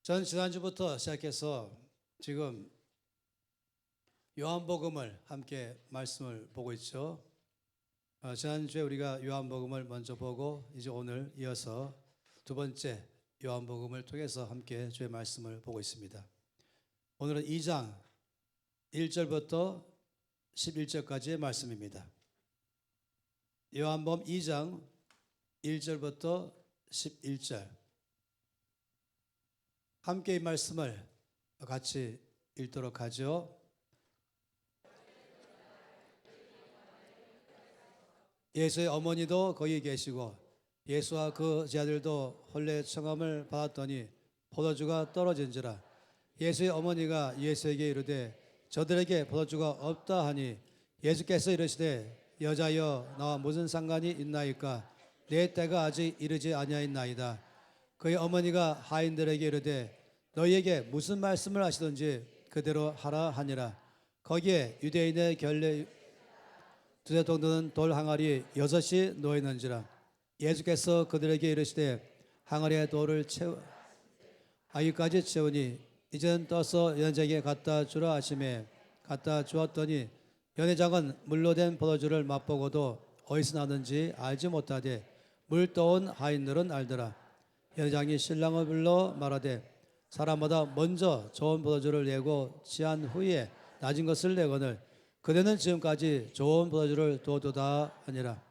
전 지난주부터 시작해서 지금 요한복음을 함께 말씀을 보고 있죠. 지난주에 우리가 요한복음을 먼저 보고 이제 오늘 이어서 두 번째 요한복음을 통해서 함께 주의 말씀을 보고 있습니다. 오늘은 2장 1절부터 11절까지의 말씀입니다. 요한복음 2장 1절부터 11절 함께 이 말씀을 같이 읽도록 하죠. 예수의 어머니도 거기 계시고 예수와 그 제자들도 혼례 청함을 받았더니 포도주가 떨어진지라. 예수의 어머니가 예수에게 이르되 저들에게 포도주가 없다 하니 예수께서 이르시되 여자여 나와 무슨 상관이 있나이까 내 때가 아직 이르지 아니하였나이다. 그의 어머니가 하인들에게 이르되 너희에게 무슨 말씀을 하시든지 그대로 하라 하니라. 거기에 유대인의 결례 두세 정도는 돌 항아리 6이 놓여 있는지라. 예수께서 그들에게 이르시되 항아리에 돌을 아기까지 채우니 이젠 떠서 연장에 갖다 주라 하시매 갖다 주었더니 연회장은 물로 된 포도주를 맛보고도 어디서 나는지 알지 못하되 물 떠온 하인들은 알더라. 연회장이 신랑을 불러 말하되 사람보다 먼저 좋은 포도주를 내고 취한 후에 낮은 것을 내거늘 그대는 지금까지 좋은 포도주를 두었도다 하니라.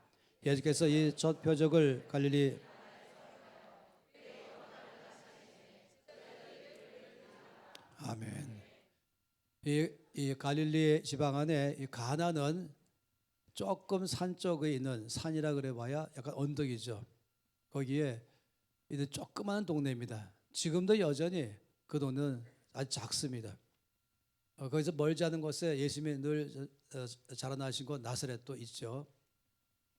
예수께서 이 첫 표적을 갈릴리 아멘. 이 갈릴리 지방 안에 이 가나는 조금 산 쪽에 있는 산이라 그래 봐야 약간 언덕이죠. 거기에 이 조그마한 동네입니다. 지금도 여전히 그 동네는 아주 작습니다. 거기서 멀지 않은 곳에 예수님이 늘 자라나신 곳 나사렛도 있죠.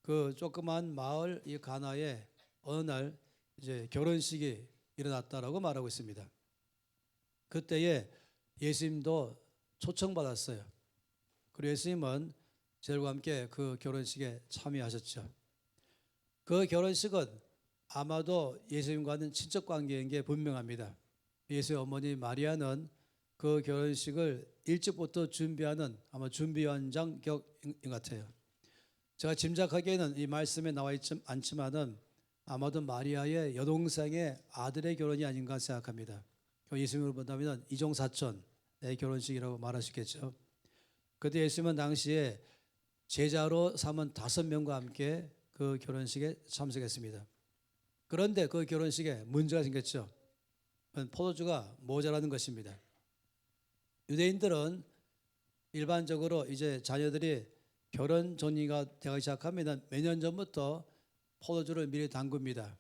그 조그만 마을 이 가나에 어느 날 이제 결혼식이 일어났다라고 말하고 있습니다. 그때에 예수님도 초청받았어요. 그리고 예수님은 저들과 함께 그 결혼식에 참여하셨죠. 그 결혼식은 아마도 예수님과는 친척 관계인 게 분명합니다. 예수의 어머니 마리아는 그 결혼식을 일찍부터 준비하는 아마 준비위원장 격인 것 같아요. 제가 짐작하기에는 이 말씀에 나와 있지 않지만은 아마도 마리아의 여동생의 아들의 결혼이 아닌가 생각합니다. 예수님으로 본다면 이종 사촌의 결혼식이라고 말하시겠죠. 그때 예수님은 당시에 제자로 삼은 5명과 함께 그 결혼식에 참석했습니다. 그런데 그 결혼식에 문제가 생겼죠. 포도주가 모자라는 것입니다. 유대인들은 일반적으로 이제 자녀들이 결혼 전이가 되기 시작하면 몇 년 전부터 포도주를 미리 담급니다.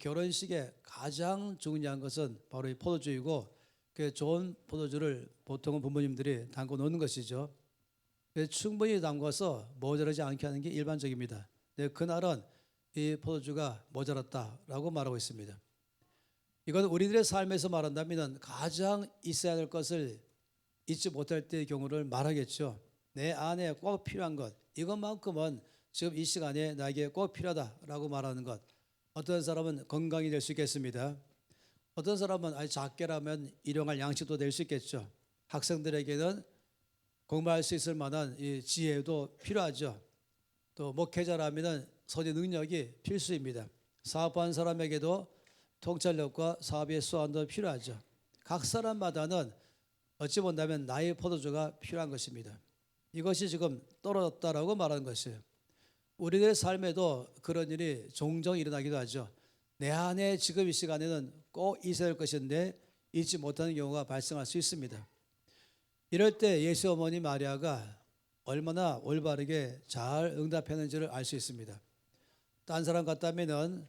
결혼식에 가장 중요한 것은 바로 이 포도주이고 그 좋은 포도주를 보통은 부모님들이 담궈 놓는 것이죠. 충분히 담궈서 모자라지 않게 하는 게 일반적입니다. 그날은 이 포도주가 모자랐다라고 말하고 있습니다. 이건 우리들의 삶에서 말한다면 가장 있어야 될 것을 잊지 못할 때의 경우를 말하겠죠. 내 안에 꼭 필요한 것, 이것만큼은 지금 이 시간에 나에게 꼭 필요하다라고 말하는 것. 어떤 사람은 건강이 될 수 있겠습니다. 어떤 사람은 아주 작게라면 일용할 양식도 될 수 있겠죠. 학생들에게는 공부할 수 있을 만한 이 지혜도 필요하죠. 또 목회자라면 선의 능력이 필수입니다. 사업하는 사람에게도 통찰력과 사업의 수완도 필요하죠. 각 사람마다는 어찌 본다면 나의 포도주가 필요한 것입니다. 이것이 지금 떨어졌다라고 말하는 것이에요. 우리들의 삶에도 그런 일이 종종 일어나기도 하죠. 내 안에 지금 이 시간에는 꼭 있어야 할 것인데 잊지 못하는 경우가 발생할 수 있습니다. 이럴 때 예수 어머니 마리아가 얼마나 올바르게 잘 응답했는지를 알 수 있습니다. 딴 사람 같다면은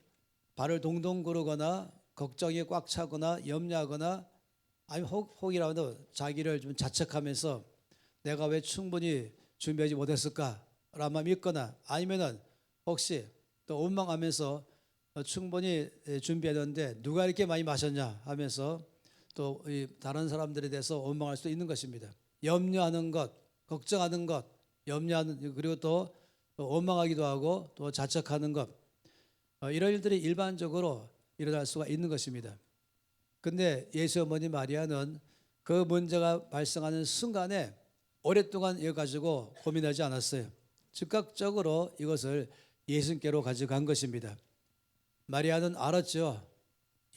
발을 동동 구르거나 걱정이 꽉 차거나 염려하거나 아니면 혹이라도 자기를 좀 자책하면서 내가 왜 충분히 준비하지 못했을까라는 마음이 있거나 아니면은 혹시 또 원망하면서 충분히 준비했는데 누가 이렇게 많이 마셨냐 하면서 또 다른 사람들에 대해서 원망할 수도 있는 것입니다. 염려하는 것, 걱정하는 것, 염려하는 그리고 또 원망하기도 하고 또 자책하는 것 이런 일들이 일반적으로 일어날 수가 있는 것입니다. 근데 예수 어머니 마리아는 그 문제가 발생하는 순간에 오랫동안 이거 가지고 고민하지 않았어요. 즉각적으로 이것을 예수님께로 가져간 것입니다. 마리아는 알았죠.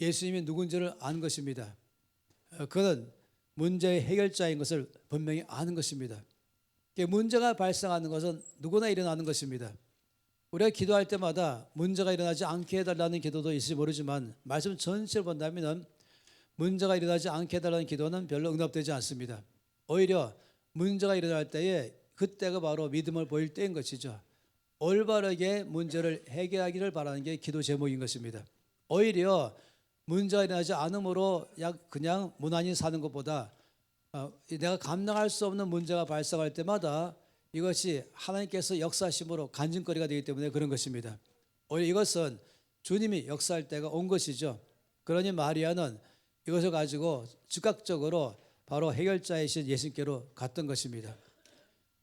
예수님이 누군지를 아는 것입니다. 그는 문제의 해결자인 것을 분명히 아는 것입니다. 문제가 발생하는 것은 누구나 일어나는 것입니다. 우리가 기도할 때마다 문제가 일어나지 않게 해달라는 기도도 있을지 모르지만 말씀 전체를 본다면 문제가 일어나지 않게 해달라는 기도는 별로 응답되지 않습니다. 오히려 문제가 일어날 때에 그때가 바로 믿음을 보일 때인 것이죠. 올바르게 문제를 해결하기를 바라는 게 기도 제목인 것입니다. 오히려 문제가 일어나지 않으므로 그냥 무난히 사는 것보다 내가 감당할 수 없는 문제가 발생할 때마다 이것이 하나님께서 역사하심으로 간증거리가 되기 때문에 그런 것입니다. 오히려 이것은 주님이 역사할 때가 온 것이죠. 그러니 마리아는 이것을 가지고 즉각적으로 바로 해결자이신 예수님께로 갔던 것입니다.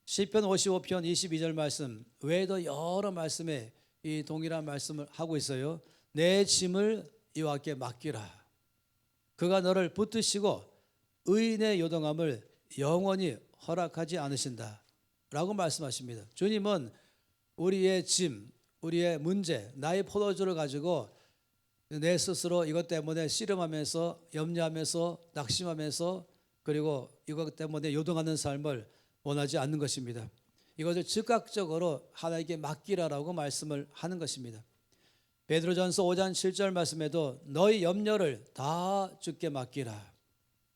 시편 55편 22절 말씀 외에도 여러 말씀에 이 동일한 말씀을 하고 있어요. 내 짐을 여호와께 맡기라. 그가 너를 붙드시고 의인의 요동함을 영원히 허락하지 않으신다 라고 말씀하십니다. 주님은 우리의 짐, 우리의 문제, 나의 포도주를 가지고 내 스스로 이것 때문에 씨름하면서 염려하면서 낙심하면서 그리고 이것 때문에 요동하는 삶을 원하지 않는 것입니다. 이것을 즉각적으로 하나님께 맡기라라고 말씀을 하는 것입니다. 베드로전서 5장 7절 말씀에도 너희 염려를 다 주께 맡기라.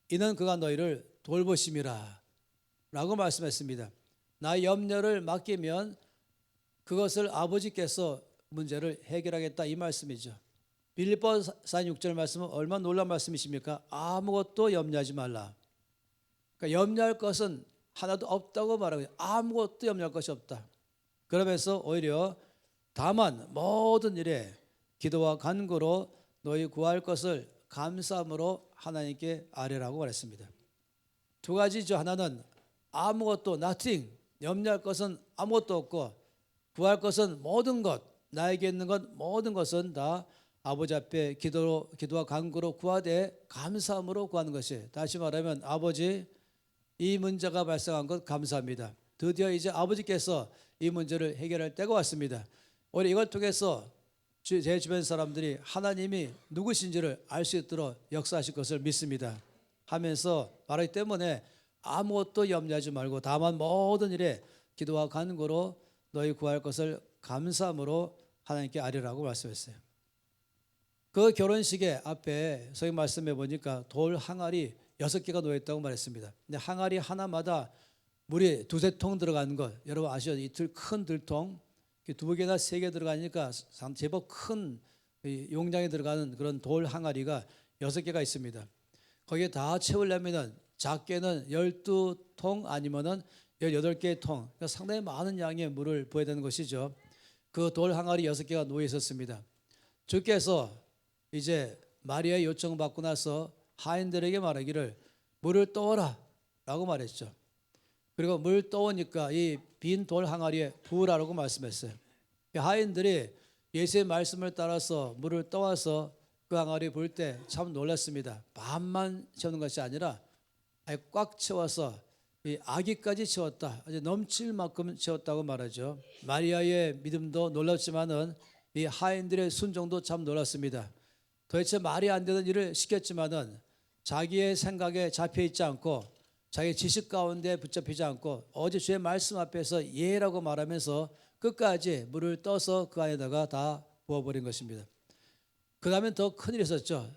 이는 그가 너희를 돌보심이라 라고 말씀했습니다. 나의 염려를 맡기면 그것을 아버지께서 문제를 해결하겠다 이 말씀이죠. 빌립보서 6절 말씀은 얼마나 놀라운 말씀이십니까? 아무것도 염려하지 말라. 그러니까 염려할 것은 하나도 없다고 말하고 아무것도 염려할 것이 없다. 그러면서 오히려 다만 모든 일에 기도와 간구로 너희 구할 것을 감사함으로 하나님께 아뢰라고 말했습니다. 두 가지죠. 하나는 아무것도 nothing, 염려할 것은 아무것도 없고 구할 것은 모든 것, 나에게 있는 것 모든 것은 다 아버지 앞에 기도와 간구로 구하되 감사함으로 구하는 것이, 다시 말하면 아버지 이 문제가 발생한 것 감사합니다. 드디어 이제 아버지께서 이 문제를 해결할 때가 왔습니다. 우리 이걸 통해서 제 주변 사람들이 하나님이 누구신지를 알 수 있도록 역사하실 것을 믿습니다 하면서 말하기 때문에 아무것도 염려하지 말고 다만 모든 일에 기도와 간구로 너희 구할 것을 감사함으로 하나님께 아뢰라고 말씀했어요. 그 결혼식의 앞에 성경 말씀해 보니까 돌 항아리 6개가 놓여있다고 말했습니다. 근데 항아리 하나마다 물이 2-3통 들어가는 것 여러분 아시죠? 이 큰 들통 2개나 3개 들어가니까 제법 큰 용량이 들어가는 그런 돌 항아리가 6개가 있습니다. 거기에 다 채우려면 작게는 12통 아니면은 18개의 통, 그러니까 상당히 많은 양의 물을 부어야 되는 것이죠. 그 돌 항아리 6개가 놓여 있었습니다. 주께서 이제 마리아의 요청을 받고 나서 하인들에게 말하기를 물을 떠오라 라고 말했죠. 그리고 물 떠오니까 이 빈 돌 항아리에 부으라고 말씀했어요. 하인들이 예수의 말씀을 따라서 물을 떠와서 그 항아리에 부을 때 참 놀랐습니다. 반만 채우는 것이 아니라 꽉 채워서 이 아기까지 채웠다. 아주 넘칠 만큼 채웠다고 말하죠. 마리아의 믿음도 놀랐지만은 이 하인들의 순종도 참 놀랐습니다. 도대체 말이 안 되는 일을 시켰지만은 자기의 생각에 잡혀 있지 않고 자기 지식 가운데 붙잡히지 않고 어제 주의 말씀 앞에서 예라고 말하면서 끝까지 물을 떠서 그 안에다가 다 부어버린 것입니다. 그 다음엔 더 큰일이 있었죠.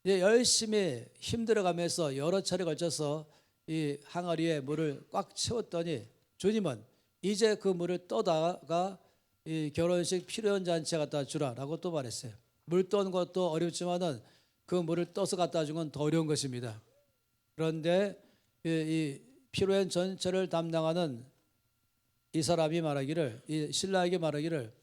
이제 열심히 힘들어가면서 여러 차례 걸쳐서 이 항아리에 물을 꽉 채웠더니 주님은 이제 그 물을 떠다가 이 결혼식 피로연 잔치에 갖다 주라라고 또 말했어요. 물 떠는 것도 어렵지만은 그 물을 떠서 갖다 준 건 더 어려운 것입니다. 그런데 이 피로연 전체를 담당하는 이 사람이 말하기를, 이 신랑에게 말하기를,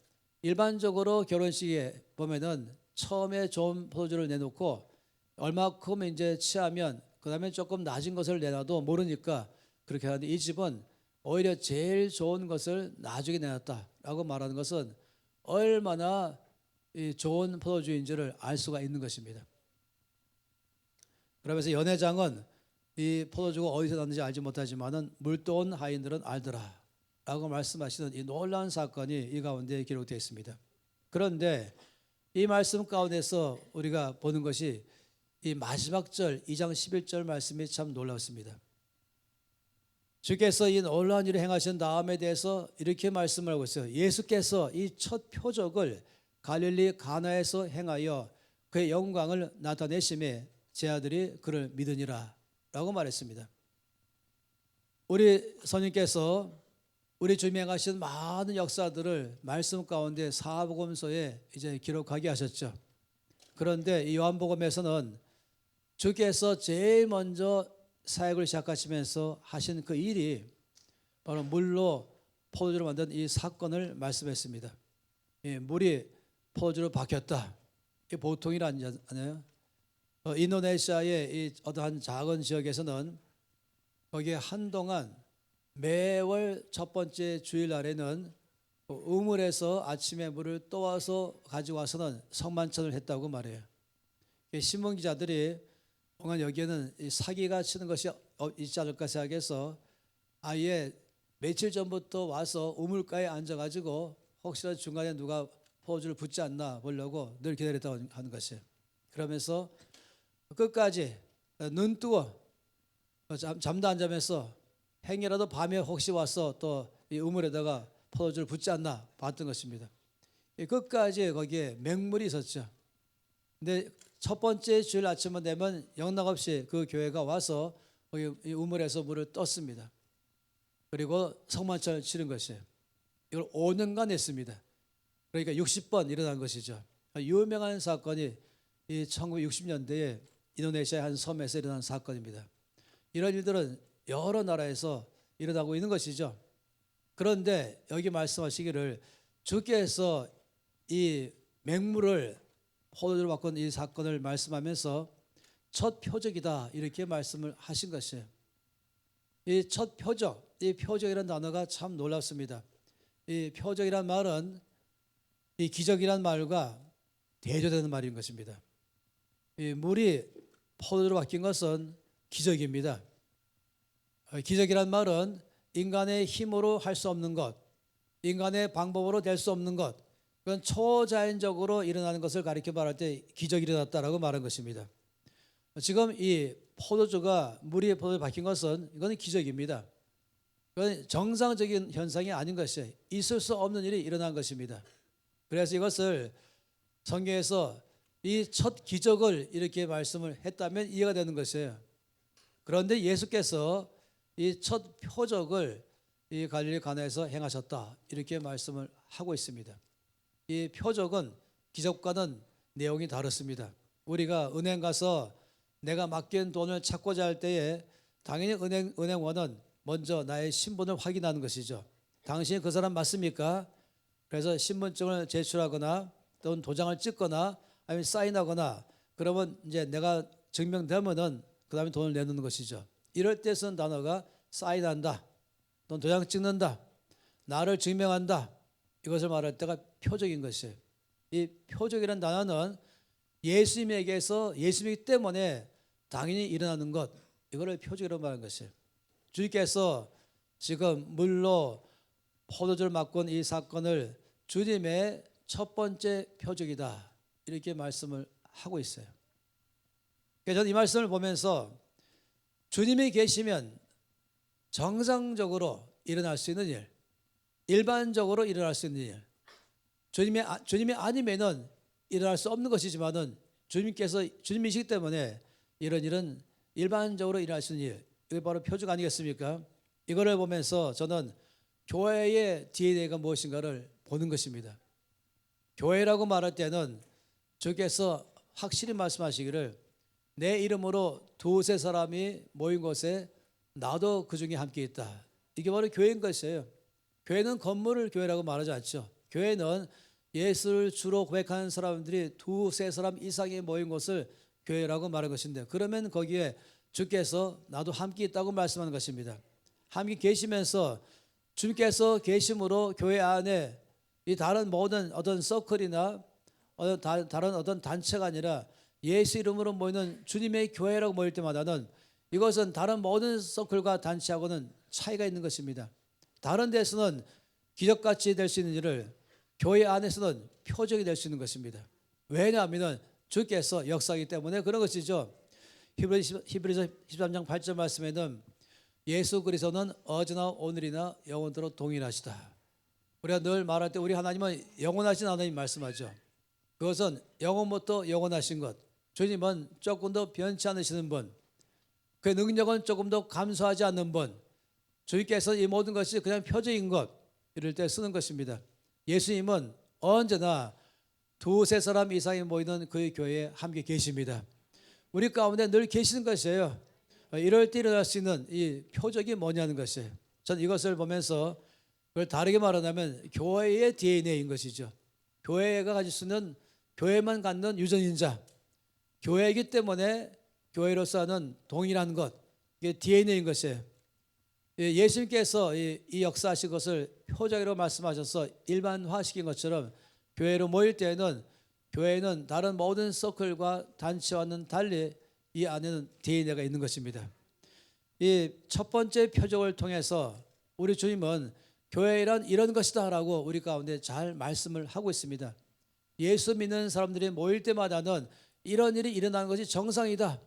일반적으로 결혼식에 보면은 처음에 좋은 포도주를 내놓고 얼마큼 이제 취하면 그 다음에 조금 낮은 것을 내놔도 모르니까 그렇게 하는데 이 집은 오히려 제일 좋은 것을 나중에 내놨다라고 말하는 것은 얼마나 이 좋은 포도주인지를 알 수가 있는 것입니다. 그러면서 연회장은 이 포도주가 어디서 났는지 알지 못하지만은 물도온 하인들은 알더라 라고 말씀하시는 이 놀라운 사건이 이 가운데 기록되어 있습니다. 그런데 이 말씀 가운데서 우리가 보는 것이 이 마지막 절 2장 11절 말씀이 참 놀랍습니다. 주께서 이 놀라운 일을 행하신 다음에 대해서 이렇게 말씀을 하고 있어요. 예수께서 이 첫 표적을 갈릴리 가나에서 행하여 그의 영광을 나타내심에 제 아들이 그를 믿으니라 라고 말했습니다. 우리 선생님께서 우리 주님이 행하신 많은 역사들을 말씀 가운데 사복음서에 이제 기록하게 하셨죠. 그런데 이 요한복음에서는 주께서 제일 먼저 사역을 시작하시면서 하신 그 일이 바로 물로 포도주로 만든 이 사건을 말씀했습니다. 물이 포도주로 바뀌었다. 이게 보통 일 아니에요. 인도네시아의 이 어떠한 작은 지역에서는 거기에 한동안 매월 첫 번째 주일날에는 우물에서 아침에 물을 떠와서 가지고 와서는 성만찬을 했다고 말해요. 신문 기자들이 뭔가 여기에는 사기가 치는 것이 있지 않을까 생각해서 아예 며칠 전부터 와서 우물가에 앉아가지고 혹시나 중간에 누가 포도주를 붓지 않나 보려고 늘 기다렸다고 하는 것이에요. 그러면서 끝까지 눈 뜨고 잠도 안 자면서 행여라도 밤에 혹시 와서 또 이 우물에다가 포도주를 붓지 않나 봤던 것입니다. 끝까지 거기에 맹물이 있었죠. 근데 첫 번째 주일 아침만 되면 영락없이 그 교회가 와서 거기 이 우물에서 물을 떴습니다. 그리고 성만찬을 치른 것이에요. 이걸 5년간 했습니다. 그러니까 60번 일어난 것이죠. 유명한 사건이 이 1960년대에 인도네시아의 한 섬에서 일어난 사건입니다. 이런 일들은 여러 나라에서 일어나고 있는 것이죠. 그런데 여기 말씀하시기를 주께서 이 맹물을 포도주로 바꾼 이 사건을 말씀하면서 첫 표적이다 이렇게 말씀을 하신 것이에요. 이 첫 표적, 이 표적이라는 단어가 참 놀랍습니다. 이 표적이란 말은 이 기적이란 말과 대조되는 말인 것입니다. 이 물이 포도주로 바뀐 것은 기적입니다. 기적이란 말은 인간의 힘으로 할 수 없는 것, 인간의 방법으로 될 수 없는 것, 그건 초자연적으로 일어나는 것을 가리켜 말할 때 기적이 일어났다라고 말한 것입니다. 지금 이 포도주가 물이 포도주로 바뀐 것은 이건 기적입니다. 그건 정상적인 현상이 아닌 것이에요. 있을 수 없는 일이 일어난 것입니다. 그래서 이것을 성경에서 이 첫 기적을 이렇게 말씀을 했다면 이해가 되는 것이에요. 그런데 예수께서 이 첫 표적을 이 갈릴리 가나에서 행하셨다 이렇게 말씀을 하고 있습니다. 이 표적은 기적과는 내용이 다릅니다. 우리가 은행 가서 내가 맡긴 돈을 찾고자 할 때에 당연히 은행원은 먼저 나의 신분을 확인하는 것이죠. 당신이 그 사람 맞습니까? 그래서 신분증을 제출하거나 또는 도장을 찍거나 아니면 사인하거나 그러면 이제 내가 증명되면은 그 다음에 돈을 내놓는 것이죠. 이럴 때 쓰는 단어가 사인한다, 또는 도장 찍는다, 나를 증명한다. 이것을 말할 때가 표적인 것이에요. 이 표적이라는 단어는 예수님에게서 예수님이기 때문에 당연히 일어나는 것, 이거를 표적이라고 말하는 것이에요. 주님께서 지금 물로 포도주를 바꾼 이 사건을 주님의 첫 번째 표적이다 이렇게 말씀을 하고 있어요. 그래서 저는 이 말씀을 보면서 주님이 계시면 정상적으로 일어날 수 있는 일, 일반적으로 일어날 수 있는 일, 주님이 아니면은 일어날 수 없는 것이지만은 주님이시기 때문에 이런 일은 일반적으로 일어날 수 있는 일, 이게 바로 표적 아니겠습니까? 이거를 보면서 저는 교회의 DNA가 무엇인가를 보는 것입니다. 교회라고 말할 때는 주께서 확실히 말씀하시기를 내 이름으로 두세 사람이 모인 곳에 나도 그 중에 함께 있다. 이게 바로 교회인 것이에요. 교회는 건물을 교회라고 말하지 않죠. 교회는 예수를 주로 고백하는 사람들이 두세 사람 이상이 모인 곳을 교회라고 말하는 것인데, 그러면 거기에 주께서 나도 함께 있다고 말씀하는 것입니다. 함께 계시면서 주님께서 계심으로 교회 안에 이 다른 모든 어떤 서클이나 다른 어떤 단체가 아니라 예수 이름으로 모이는 주님의 교회라고 모일 때마다는 이것은 다른 모든 서클과 단체하고는 차이가 있는 것입니다. 다른 데서는 기적같이 될 수 있는 일을 교회 안에서는 표적이 될 수 있는 것입니다. 왜냐하면 주께서 역사하기 때문에 그런 것이죠. 히브리서 13장 8절 말씀에는 예수 그리스도는 어제나 오늘이나 영원토록 동일하시다. 우리가 늘 말할 때 우리 하나님은 영원하신 하나님 말씀하죠. 그것은 영원부터 영원하신 것. 주님은 조금 더 변치 않으시는 분. 그의 능력은 조금 더 감소하지 않는 분. 주님께서 이 모든 것이 그냥 표적인 것 이럴 때 쓰는 것입니다. 예수님은 언제나 두세 사람 이상이 모이는 그의 교회에 함께 계십니다. 우리 가운데 늘 계시는 것이에요. 이럴 때 일어날 수 있는 이 표적이 뭐냐는 것이에요. 저는 이것을 보면서 그걸 다르게 말하자면 교회의 DNA인 것이죠. 교회가 가질 수 있는 교회만 갖는 유전인자, 교회이기 때문에 교회로서 하는 동일한 것, 이게 DNA인 것이에요. 예수님께서 이 역사하신 것을 표적으로 말씀하셔서 일반화시킨 것처럼 교회로 모일 때에는 교회는 다른 모든 서클과 단체와는 달리 이 안에는 DNA가 있는 것입니다. 이 첫 번째 표적을 통해서 우리 주님은 교회란 이런 것이다 라고 우리 가운데 잘 말씀을 하고 있습니다. 예수 믿는 사람들이 모일 때마다는 이런 일이 일어나는 것이 정상이다.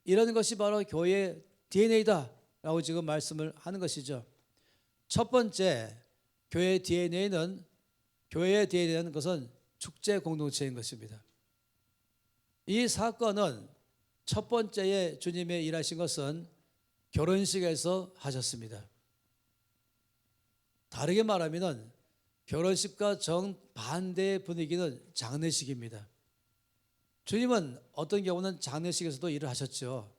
이런 것이 바로 교회의 DNA다 라고 지금 말씀을 하는 것이죠. 첫 번째 교회의 DNA는 것은 축제 공동체인 것입니다. 이 사건은 첫 번째에 주님의 일하신 것은 결혼식에서 하셨습니다. 다르게 말하면 결혼식과 정반대의 분위기는 장례식입니다. 주님은 어떤 경우는 장례식에서도 일을 하셨죠.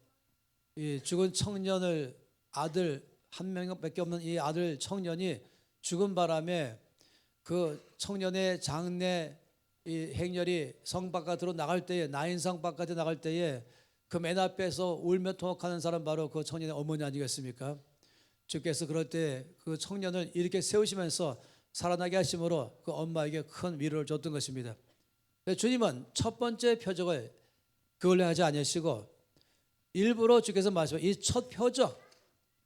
이 죽은 청년을 아들 한 명밖에 없는 이 아들 청년이 죽은 바람에 그 청년의 장례 이 행렬이 성 바깥으로 나갈 때에 나인성 바깥에 나갈 때에 그 맨 앞에서 울며 통곡하는 사람 바로 그 청년의 어머니 아니겠습니까? 주께서 그럴 때 그 청년을 이렇게 세우시면서 살아나게 하심으로 그 엄마에게 큰 위로를 줬던 것입니다. 주님은 첫 번째 표적을 그걸로 하지 아니하시고 일부러 주께서 말씀하신 이 첫 표적,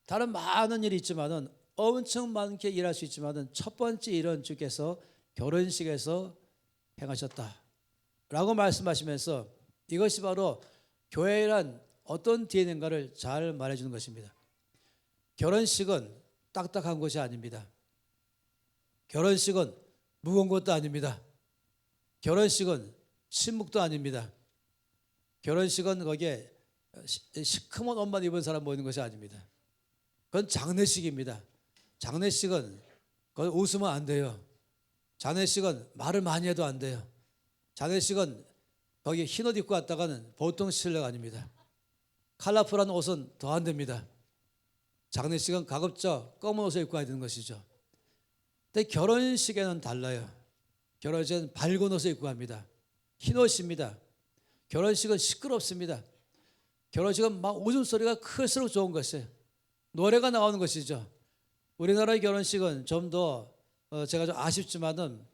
다른 많은 일이 있지만은 엄청 많게 일할 수 있지만은 첫 번째 일은 주께서 결혼식에서 행하셨다라고 말씀하시면서 이것이 바로 교회란 어떤 DNA인가를 잘 말해주는 것입니다. 결혼식은 딱딱한 것이 아닙니다. 결혼식은 무거운 것도 아닙니다. 결혼식은 침묵도 아닙니다. 결혼식은 거기에 시커먼 옷만 입은 사람 모이는 것이 아닙니다. 그건 장례식입니다. 장례식은 거기 웃으면 안 돼요. 장례식은 말을 많이 해도 안 돼요. 장례식은 거기 흰옷 입고 왔다가는 보통 신뢰가 아닙니다. 컬러풀한 옷은 더 안 됩니다. 장례식은 가급적 검은 옷을 입고 와야 되는 것이죠. 근데 결혼식에는 달라요. 결혼식은 밝은 옷을 입고 갑니다. 흰옷입니다. 결혼식은 시끄럽습니다. 결혼식은 막 웃음소리가 클수록 좋은 것이에요. 노래가 나오는 것이죠. 우리나라의 결혼식은 좀 더 제가 좀 아쉽지만은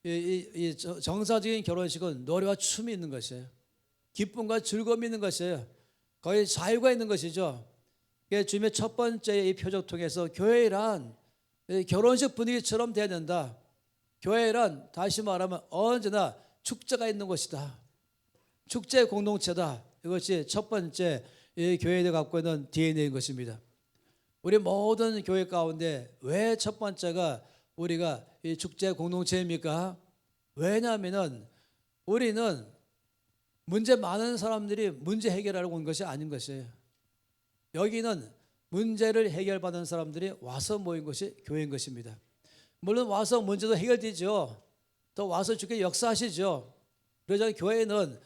이 정사적인 결혼식은 노래와 춤이 있는 것이에요. 기쁨과 즐거움이 있는 것이에요. 거의 자유가 있는 것이죠. 주님의 첫 번째 이 표적 통해서 교회란 결혼식 분위기처럼 돼야 된다. 교회란 다시 말하면 언제나 축제가 있는 것이다. 축제 공동체다. 이것이 첫 번째 이 교회가 갖고 있는 DNA인 것입니다. 우리 모든 교회 가운데 왜 첫 번째가 우리가 이 축제 공동체입니까? 왜냐하면 우리는 문제 많은 사람들이 문제 해결하러 온 것이 아닌 것이에요. 여기는 문제를 해결받는 사람들이 와서 모인 것이 교회인 것입니다. 물론 와서 문제도 해결되죠. 또 와서 주께 역사하시죠. 그러자 교회는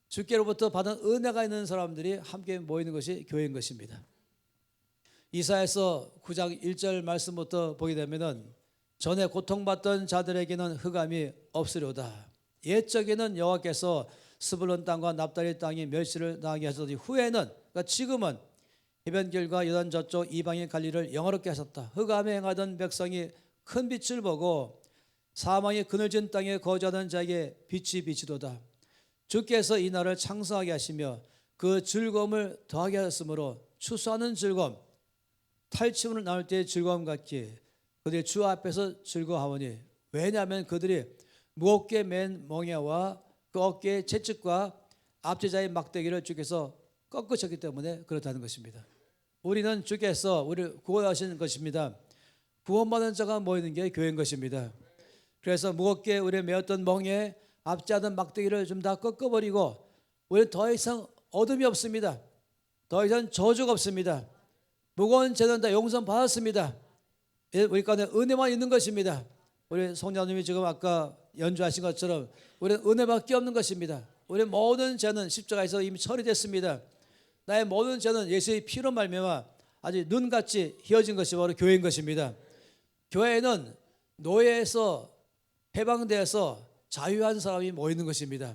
주께로부터 받은 은혜가 있는 사람들이 함께 모이는 것이 교회인 것입니다. 이사야서 9장 1절 말씀부터 보게 되면은 전에 고통받던 자들에게는 흑암이 없으려다. 옛적에는 여호와께서 스불론 땅과 납달리 땅이 멸시를 당하게 하셨더니 후에는 그러니까 지금은 해변길과 요단 저쪽 이방의 관리를 영화롭게 하셨다. 흑암에 행하던 백성이 큰 빛을 보고 사망의 그늘진 땅에 거주하던 자에게 빛이 비치도다. 주께서 이 나라를 창성하게 하시며 그 즐거움을 더하게 하셨으므로 추수하는 즐거움, 탈취문을 나눌 때의 즐거움 같기 그들이 주 앞에서 즐거워하오니 왜냐하면 그들이 무겁게 맨 멍에와 그 어깨의 채찍과 압제자의 막대기를 주께서 꺾으셨기 때문에 그렇다는 것입니다. 우리는 주께서 우리를 구원하신 것입니다. 구원받은 자가 모이는 게 교회인 것입니다. 그래서 무겁게 우리의 메었던 멍에 압제하던 막대기를 좀 다 꺾어버리고 우리는 더 이상 어둠이 없습니다. 더 이상 저주가 없습니다. 무거운 죄는 다 용서 받았습니다. 우리 가운데 은혜만 있는 것입니다. 우리 성자님이 지금 아까 연주하신 것처럼 우리는 은혜밖에 없는 것입니다. 우리 모든 죄는 십자가에서 이미 처리됐습니다. 나의 모든 죄는 예수의 피로 말미암아 아주 눈같이 휘어진 것이 바로 교회인 것입니다. 교회는 노예에서 해방되어서 자유한 사람이 모이는 것입니다.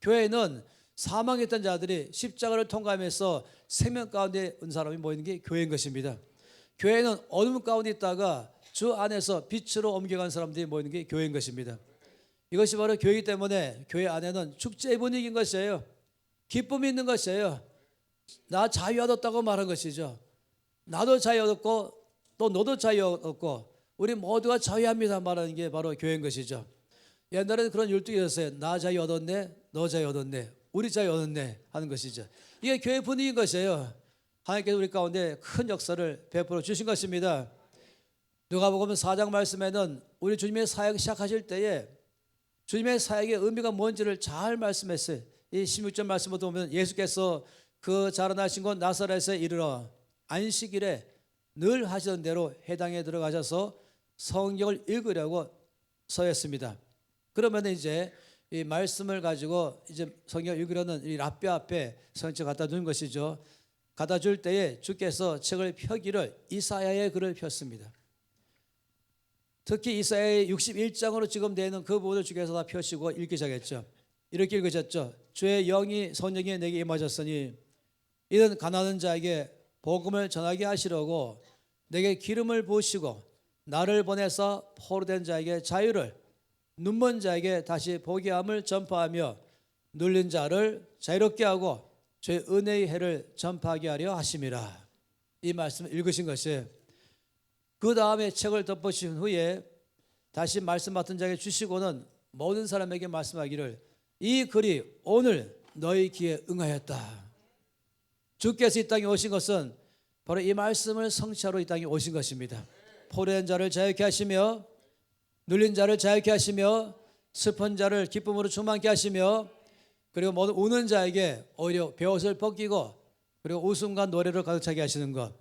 교회는 사망했던 자들이 십자가를 통과하면서 생명 가운데 온 사람이 모이는 게 교회인 것입니다. 교회는 어둠 가운데 있다가 주 안에서 빛으로 옮겨간 사람들이 모이는 게 교회인 것입니다. 이것이 바로 교회이기 때문에 교회 안에는 축제의 분위기인 것이에요. 기쁨이 있는 것이에요. 나 자유 얻었다고 말한 것이죠. 나도 자유 얻었고 또 너도 자유 얻었고 우리 모두가 자유합니다 말하는 게 바로 교회인 것이죠. 옛날에는 그런 율동이 있었어요. 나 자유 얻었네, 너 자유 얻었네, 우리 자유 얻었네 하는 것이죠. 이게 교회 분위기인 것이에요. 하나님께서 우리 가운데 큰 역사를 베풀어 주신 것입니다. 누가복음 4장 말씀에는 우리 주님의 사역 시작하실 때에 주님의 사역의 의미가 뭔지를 잘 말씀했어요. 이 16절 말씀을 보면 예수께서 그 자라나신 곳 나사렛에 이르러 안식일에 늘 하시던 대로 회당에 들어가셔서 성경을 읽으려고 서였습니다. 그러면 이제 이 말씀을 가지고 이제 성경을 읽으려는 이 랍비 앞에 성경을 갖다 두는 것이죠. 갖다 줄 때에 주께서 책을 펴기를 이사야의 글을 폈습니다. 특히 이사야의 61장으로 지금 되는 그 부분을 주께서 다 펴시고 읽기 시작했죠. 이렇게 읽으셨죠. 주의 영이 성령이 내게 임하셨으니 이는 가난한 자에게 복음을 전하게 하시려고 내게 기름을 부으시고 나를 보내서 포로된 자에게 자유를 눈먼 자에게 다시 보게 함을 전파하며 눌린 자를 자유롭게 하고 주의 은혜의 해를 전파하게 하려 하심이라. 이 말씀을 읽으신 것이에요. 그 다음에 책을 덮으신 후에 다시 말씀 맡은 자에게 주시고는 모든 사람에게 말씀하기를 이 글이 오늘 너희 귀에 응하였다. 주께서 이 땅에 오신 것은 바로 이 말씀을 성취하러 이 땅에 오신 것입니다. 포로된 자를 자유케 하시며 눌린 자를 자유케 하시며 슬픈 자를 기쁨으로 충만케 하시며 그리고 모든 우는 자에게 오히려 베옷을 벗기고 그리고 웃음과 노래로 가득 차게 하시는 것,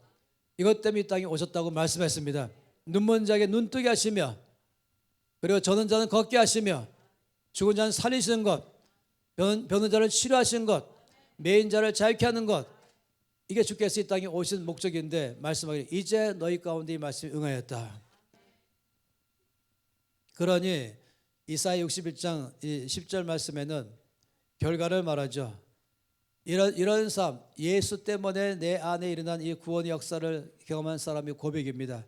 이것 때문에 이 땅에 오셨다고 말씀했습니다. 눈먼 자에게 눈뜨게 하시며 그리고 저는 자는 걷게 하시며 죽은 자는 살리시는 것, 병든 자를 치료하시는 것, 매인 자를 자유케 하는 것, 이게 주께서 이 땅에 오신 목적인데 말씀하기를 이제 너희 가운데 이 말씀이 응하였다. 그러니 이사야 61장 10절 말씀에는 결과를 말하죠. 이런 삶, 예수 때문에 내 안에 일어난 이 구원의 역사를 경험한 사람의 고백입니다.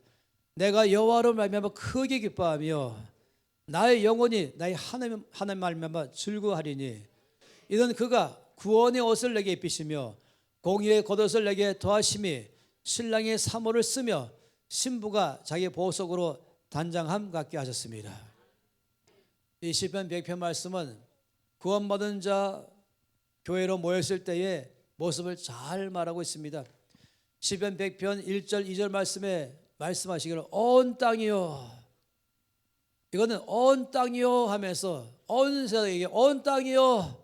내가 여호와로 말미암아 크게 기뻐하며 나의 영혼이 나의 하나님 말미암아 즐거워하리니 이는 그가 구원의 옷을 내게 입히시며 공의의 겉옷을 내게 더하심이 신랑의 사모를 쓰며 신부가 자기 보석으로 단장함 같게 하셨습니다. 이 시편 100편 말씀은 구원받은 자 교회로 모였을 때의 모습을 잘 말하고 있습니다. 시편 100편 1절 2절 말씀에 말씀하시기를 온 땅이요, 이거는 온 땅이요 하면서 온 세상에게 온 땅이요,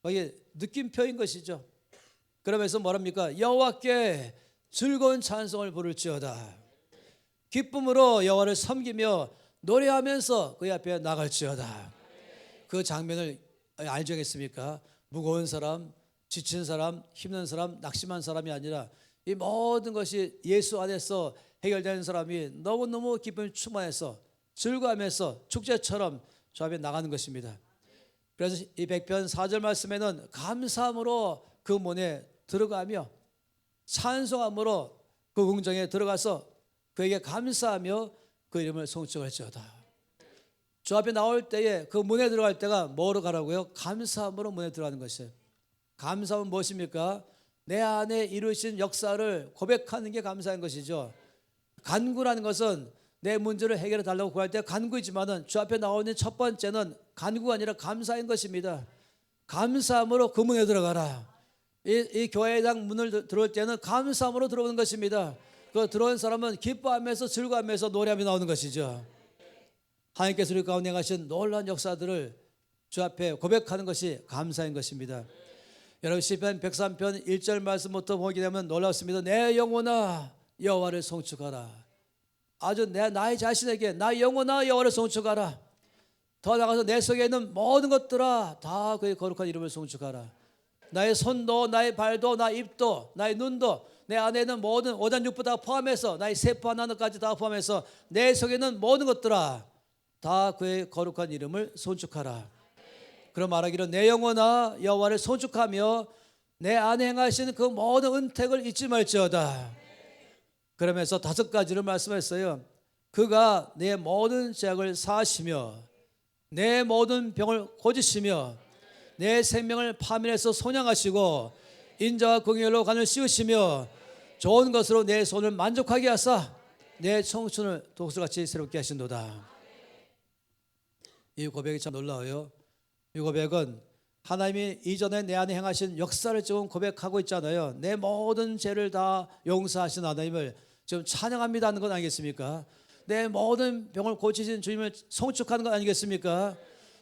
이게 느낌표인 것이죠. 그러면서 뭐랍니까? 여호와께 즐거운 찬송을 부를지어다. 기쁨으로 여호와를 섬기며 노래하면서 그의 앞에 나갈지어다. 그 장면을 알겠습니까? 무거운 사람, 지친 사람, 힘든 사람, 낙심한 사람이 아니라 이 모든 것이 예수 안에서 해결되는 사람이 너무너무 기쁨이 충만해서 즐거워하면서 축제처럼 저 앞에 나가는 것입니다. 그래서 이 100편 4절 말씀에는 감사함으로 그 문에 들어가며 찬송함으로 그 궁정에 들어가서 그에게 감사하며 그 이름을 송축할지어다. 주 앞에 나올 때에 그 문에 들어갈 때가 뭐로 가라고요? 감사함으로 문에 들어가는 것이에요. 감사함은 무엇입니까? 내 안에 이루신 역사를 고백하는 게 감사한 것이죠. 간구라는 것은 내 문제를 해결해 달라고 구할 때 간구이지만은 주 앞에 나오는 첫 번째는 간구가 아니라 감사인 것입니다. 감사함으로 그 문에 들어가라. 이 교회당 문을 들어올 때는 감사함으로 들어오는 것입니다. 그 들어온 사람은 기뻐하면서 즐거워하면서 노래하며 나오는 것이죠. 하나님께서 우리 가운데 하신 놀라운 역사들을 주 앞에 고백하는 것이 감사인 것입니다. 여러분 시편 103편 1절 말씀부터 보게 되면 놀랍습니다. 내 영혼아 여호와를 송축하라. 아주 나의 자신에게 나 영혼아 여호와를 송축하라. 더 나아가서 내 속에 있는 모든 것들아 다 그의 거룩한 이름을 송축하라. 나의 손도 나의 발도 나의 입도 나의 눈도 내 안에 있는 모든 오장육부 다 포함해서 나의 세포 하나까지 다 포함해서 내 속에 있는 모든 것들아 다 그의 거룩한 이름을 송축하라. 그럼 말하기를 내 영혼아 여호와를 송축하며 내 안에 행하신 그 모든 은택을 잊지 말지어다. 그러면서 5가지를 말씀했어요. 그가 내 모든 죄악을 사하시며 내 모든 병을 고치시며 내 생명을 파멸해서 손양하시고 인자와 긍휼로 간을 씌우시며 좋은 것으로 내 손을 만족하게 하사 내 청춘을 독수같이 새롭게 하신도다. 이 고백이 참 놀라워요. 이 고백은 하나님이 이전에 내 안에 행하신 역사를 지금 고백하고 있잖아요. 내 모든 죄를 다 용서하신 하나님을 지금 찬양합니다 하는 건 아니겠습니까? 내 모든 병을 고치신 주님을 송축하는 건 아니겠습니까?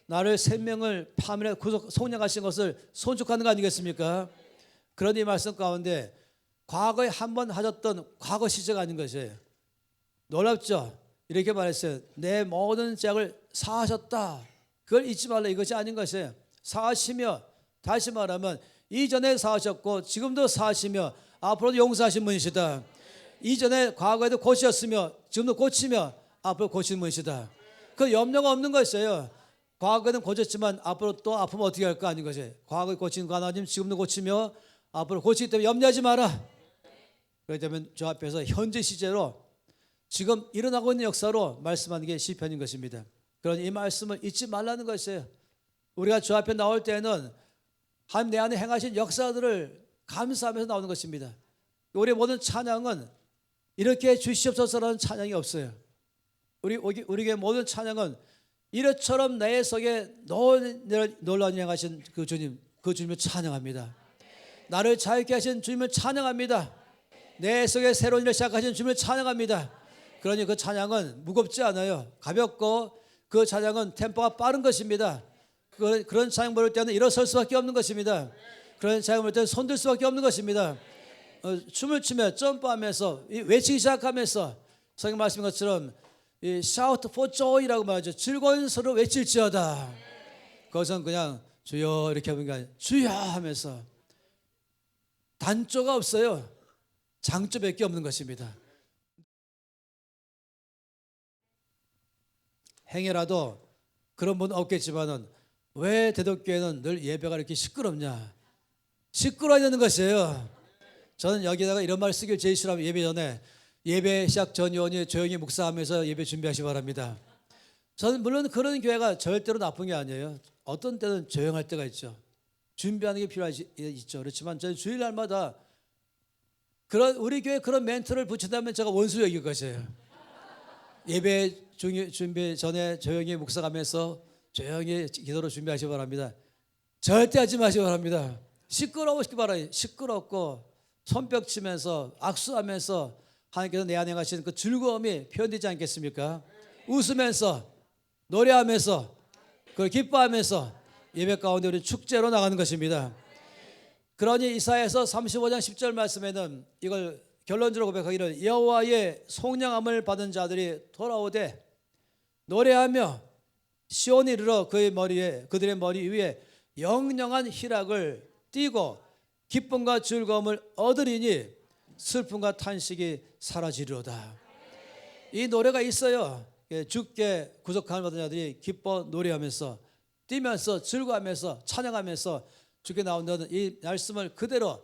나를 생명을 파멸해 속량하신 것을 송축하는 거 아니겠습니까? 그런 이 말씀 가운데 과거에 한번 하셨던 과거 시제가 아닌 것이에요. 놀랍죠? 이렇게 말했어요. 내 모든 죄악을 사하셨다. 그걸 잊지 말라. 이것이 아닌 것이에요. 사하시며 다시 말하면 이전에 사하셨고 지금도 사하시며 앞으로도 용서하신 분이시다. 이전에 과거에도 고치셨으며 지금도 고치며 앞으로 고치는 분이시다. 그 염려가 없는 것이에요. 과거에는 고쳤지만 앞으로 또 아프면 어떻게 할까 아닌 것이에요. 과거에 고친 거 하나님 지금도 고치며 앞으로 고치기 때문에 염려하지 마라. 그렇기 때문에 저 앞에서 현재 시제로 지금 일어나고 있는 역사로 말씀하는 게 시편인 것입니다. 그러니 이 말씀을 잊지 말라는 것이에요. 우리가 주 앞에 나올 때는 하나님 내 안에 행하신 역사들을 감사하면서 나오는 것입니다. 우리 모든 찬양은 이렇게 주시옵소서라는 찬양이 없어요. 우리에게 모든 찬양은 이래처럼 내 속에 놀라운 행하신 그 주님을 찬양합니다. 나를 자유케 하신 주님을 찬양합니다. 내 속에 새로운 일을 시작하신 주님을 찬양합니다. 그러니 그 찬양은 무겁지 않아요. 가볍고 그 찬양은 템포가 빠른 것입니다. 그런 찬양 부를 때는 일어설 수밖에 없는 것입니다. 그런 찬양 부를 때는 손들 수밖에 없는 것입니다. 춤을 추며 점프하면서 외치기 시작하면서 성경 말씀인 것처럼 shout for joy라고 말하죠. 즐거운 소리로 외칠지어다. 그것은 그냥 주여 이렇게 하는 게 아니라 주여 하면서 단조가 없어요. 장조밖에 없는 것입니다. 행여라도 그런 분 없겠지만은 왜 대덕교회는 늘 예배가 이렇게 시끄럽냐? 시끄러워야 되는 것이에요. 저는 여기다가 이런 말 쓰길 제일 싫어하면 예배 전에 예배 시작 전요원이 조용히 묵상하면서 예배 준비하시기 바랍니다. 저는 물론 그런 교회가 절대로 나쁜 게 아니에요. 어떤 때는 조용할 때가 있죠. 준비하는 게 있죠. 그렇지만 저는 주일날마다 우리 교회 그런 멘트를 붙인다면 제가 원수 여길 것이에요. 예배 준비 전에 조용히 묵상하면서 조용히 기도로 준비하시기 바랍니다. 절대 하지 마시기 바랍니다. 시끄러우시기 바라요. 시끄럽고 손뼉 치면서 악수하면서 하나님께서 내 안에 하신 그 즐거움이 표현되지 않겠습니까? 웃으면서 노래하면서 그걸 기뻐하면서 예배 가운데 우리 축제로 나가는 것입니다. 그러니 이사야서 35장 10절 말씀에는 이걸 결론적으로 고백하기를 여호와의 속량함을 받은 자들이 돌아오되 노래하며 시온에 이르러 그들의 머리 위에 영영한 희락을 띠고 기쁨과 즐거움을 얻으리니 슬픔과 탄식이 사라지리로다. 이 노래가 있어요. 주께 구속함을 받은 자들이 기뻐 노래하면서 뛰면서 즐거워하면서 찬양하면서 주께 나온다는 이 말씀을 그대로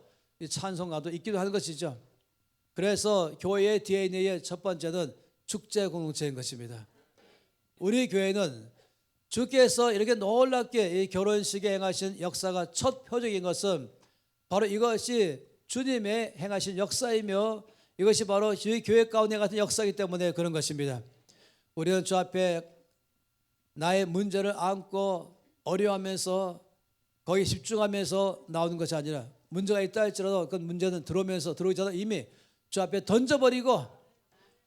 찬송가도 있기도 하는 것이죠. 그래서 교회의 DNA의 첫 번째는 축제 공동체인 것입니다. 우리 교회는 주께서 이렇게 놀랍게 이 결혼식에 행하신 역사가 첫 표적인 것은 바로 이것이 주님의 행하신 역사이며 이것이 바로 저희 교회 가운데 같은 역사이기 때문에 그런 것입니다. 우리는 주 앞에 나의 문제를 안고 어려워하면서 거기에 집중하면서 나오는 것이 아니라 문제가 있다 할지라도 그 문제는 들어오기 전에 이미 주 앞에 던져버리고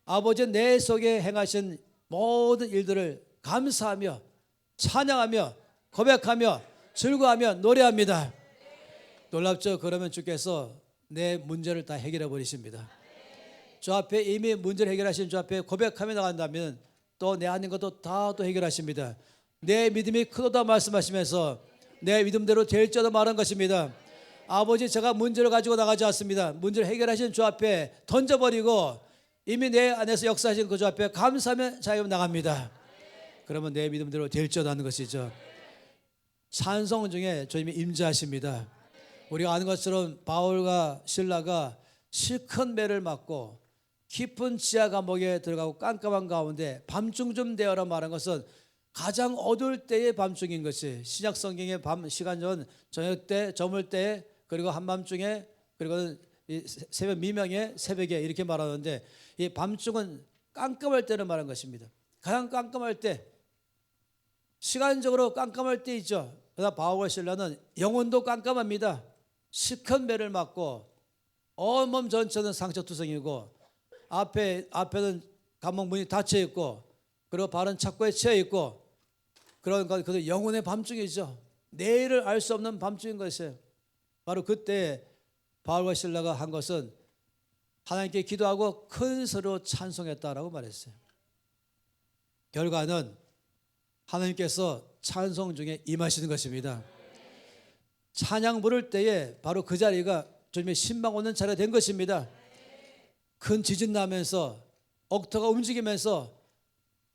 아버지 내 속에 행하신 모든 일들을 감사하며 찬양하며 고백하며 즐거워하며 노래합니다. 놀랍죠? 그러면 주께서 내 문제를 다 해결해 버리십니다. 주 앞에 이미 문제를 해결하신 주 앞에 고백하며 나간다면 또 내 아닌 것도 다 또 해결하십니다. 내 믿음이 크도다 말씀하시면서 내 믿음대로 될지어다 말한 것입니다. 아버지 제가 문제를 가지고 나가지 않습니다. 문제를 해결하신 주 앞에 던져버리고 이미 내 안에서 역사하신 그 주 앞에 감사하며 자유 나갑니다. 그러면 내 믿음대로 될지어다 하는 것이죠. 찬송 중에 주님이 임재하십니다. 우리가 아는 것처럼 바울과 실라가 실컷 매를 맞고 깊은 지하 감옥에 들어가고 깜깜한 가운데 밤중쯤 되어라 말한 것은 가장 어두울 때의 밤중인 것이 신약 성경의 밤 시간은 저녁 때, 저물 때, 그리고 한밤중에, 그리고 새벽 미명에, 새벽에 이렇게 말하는데 이 밤중은 깜깜할 때를 말한 것입니다. 가장 깜깜할 때, 시간적으로 깜깜할 때 있죠. 그러나 바울과 실라는 영혼도 깜깜합니다. 실컷 매를 맞고 온몸 전체는 상처투성이고 앞에는 감옥 문이 닫혀 있고 그리고 발은 착고에 채여 있고 그런 것, 그 영혼의 밤중이죠. 내일을 알 수 없는 밤중인 것이에요. 바로 그때 바울과 실라가 한 것은 하나님께 기도하고 큰 소리로 찬송했다라고 말했어요. 결과는 하나님께서 찬송 중에 임하시는 것입니다. 찬양 부를 때에 바로 그 자리가 주님의 신방 오는 자리가 된 것입니다. 큰 지진 나면서 옥토가 움직이면서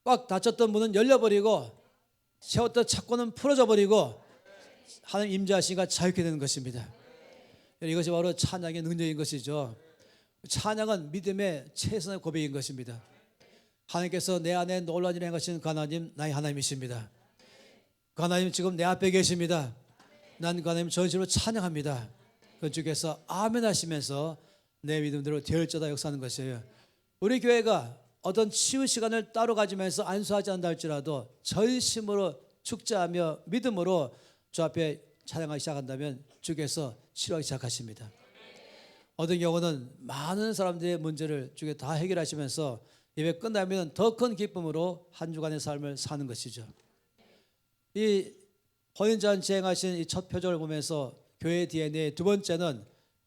꽉 닫혔던 문은 열려버리고 세웠던 착고는 풀어져 버리고 하나님 임재하시니까 자유케 되는 것입니다. 이것이 바로 찬양의 능력인 것이죠. 찬양은 믿음의 최선의 고백인 것입니다. 하나님께서 내 안에 놀라운 일을 행하시는 그 하나님, 나의 하나님이십니다. 그 하나님 지금 내 앞에 계십니다. 난 그 하나님 전심으로 찬양합니다. 그 주께서 아멘 하시면서 내 믿음대로 되어질지어다 역사하는 것이에요. 우리 교회가 어떤 치유 시간을 따로 가지면서 안수하지 않는다 할지라도 전심으로 축제하며 믿음으로 주 앞에 찬양하기 시작한다면 주께서 치료하기 시작하십니다. 어떤 경우는 많은 사람들의 문제를 주께 다 해결하시면서 예배 끝나면 더 큰 기쁨으로 한 주간의 삶을 사는 것이죠. 이 혼인잔치 행하신 이 첫 표적을 보면서 교회 DNA 두 번째는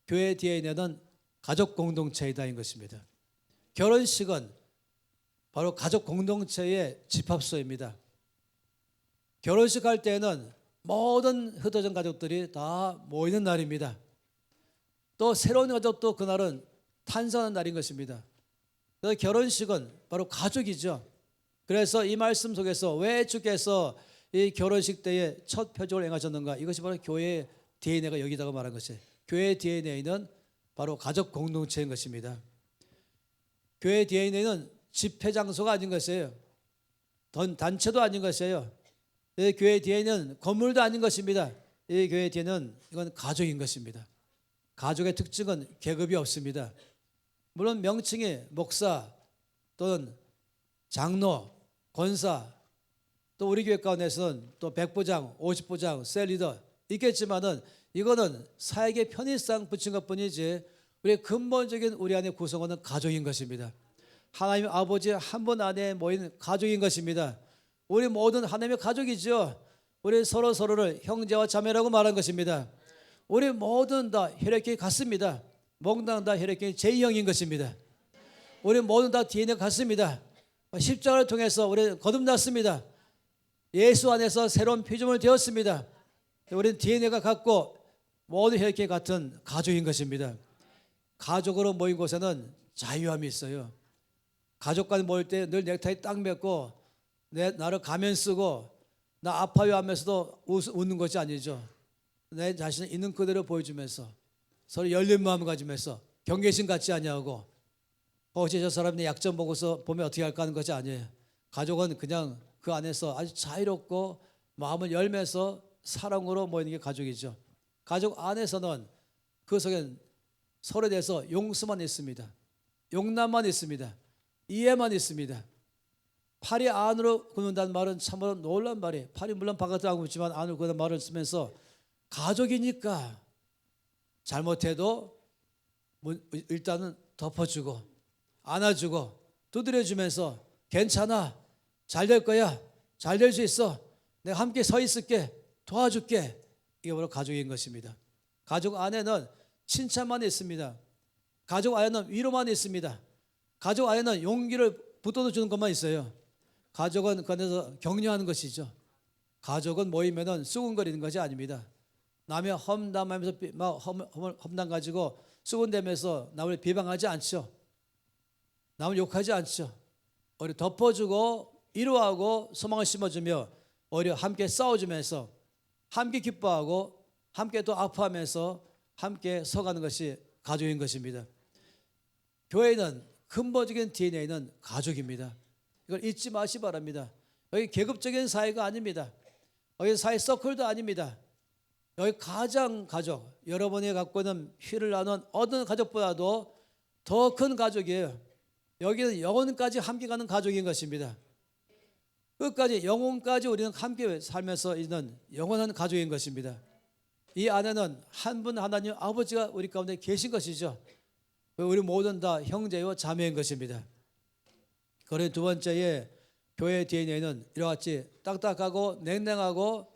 교회 DNA는 가족 공동체이다인 것입니다. 결혼식은 바로 가족 공동체의 집합소입니다. 결혼식 할 때는 모든 흩어진 가족들이 다 모이는 날입니다. 또 새로운 가족도 그날은 탄생하는 날인 것입니다. 그래서 결혼식은 바로 가족이죠. 그래서 이 말씀 속에서 왜 주께서 이 결혼식 때에 첫 표적을 행하셨는가? 이것이 바로 교회의 DNA가 여기다가 말한 것이에요. 교회의 DNA는 바로 가족 공동체인 것입니다. 교회의 DNA는 집회 장소가 아닌 것이에요. 단체도 아닌 것이에요. 이 교회의 DNA는 건물도 아닌 것입니다. 이 교회의 DNA는 이건 가족인 것입니다. 가족의 특징은 계급이 없습니다. 물론 명칭이 목사 또는 장로, 권사, 또 우리 교회 가운데서는 또 100부장, 50부장, 셀리더 있겠지만은 이거는 사역의 편의상 붙인 것뿐이지 우리의 근본적인 우리 안의 구성원은 가족인 것입니다. 하나님 아버지 한 분 안에 모인 가족인 것입니다. 우리 모든 하나님의 가족이죠. 우리 서로를 형제와 자매라고 말한 것입니다. 우리 모든 다 혈액형이 같습니다. 몽땅 다 혈액형이 J형인 것입니다. 우리 모든 다 DNA 같습니다. 십자가를 통해서 우리 거듭났습니다. 예수 안에서 새로운 피조물 되었습니다. 우리는 DNA가 같고 모든 혈액형이 같은 가족인 것입니다. 가족으로 모인 곳에는 자유함이 있어요. 가족과 모일 때 늘 넥타이 딱 맺고 나를 가면 쓰고 나 아파요 하면서도 웃는 것이 아니죠. 내 자신을 있는 그대로 보여주면서 서로 열린 마음을 가지면서 경계심 갖지 아니하고 혹시 저 사람의 약점 보고서 보면 어떻게 할까 하는 것이 아니에요. 가족은 그냥 그 안에서 아주 자유롭고 마음을 열면서 사랑으로 모이는 게 가족이죠. 가족 안에서는 그 속엔 서로에 대해서 용서만 있습니다. 용납만 있습니다. 이해만 있습니다. 팔이 안으로 굽는다는 말은 참으로 놀라운 말이에요. 팔이 물론 바깥으로 굽지만 안으로 굽는 말을 쓰면서 가족이니까 잘못해도 일단은 덮어주고 안아주고 두드려주면서 괜찮아, 잘 될 거야, 잘 될 수 있어, 내가 함께 서 있을게, 도와줄게. 이게 바로 가족인 것입니다. 가족 안에는 칭찬만 있습니다. 가족 안에는 위로만 있습니다. 가족 안에는 용기를 북돋아주는 것만 있어요. 가족은 그 안에서 격려하는 것이죠. 가족은 모이면은 수군거리는 것이 아닙니다. 남의 험담하면서 험담 가지고 수군대면서 남을 비방하지 않죠. 남을 욕하지 않죠. 오히려 덮어주고 위로하고 소망을 심어주며 오히려 함께 싸워주면서 함께 기뻐하고 함께 또 아파하면서 함께 서가는 것이 가족인 것입니다. 교회는 근본적인 DNA는 가족입니다. 이걸 잊지 마시기 바랍니다. 여기 계급적인 사회가 아닙니다. 여기 사회 서클도 아닙니다. 여기 가장 가족, 여러분이 갖고 있는 피를 나눈 어떤 가족보다도 더 큰 가족이에요. 여기는 영혼까지 함께 가는 가족인 것입니다. 끝까지 영혼까지 우리는 함께 살면서 있는 영원한 가족인 것입니다. 이 안에는 한 분 하나님 아버지가 우리 가운데 계신 것이죠. 우리 모든 다 형제요 자매인 것입니다. 그리고 두 번째에 교회 DNA는 이와 같이 딱딱하고 냉랭하고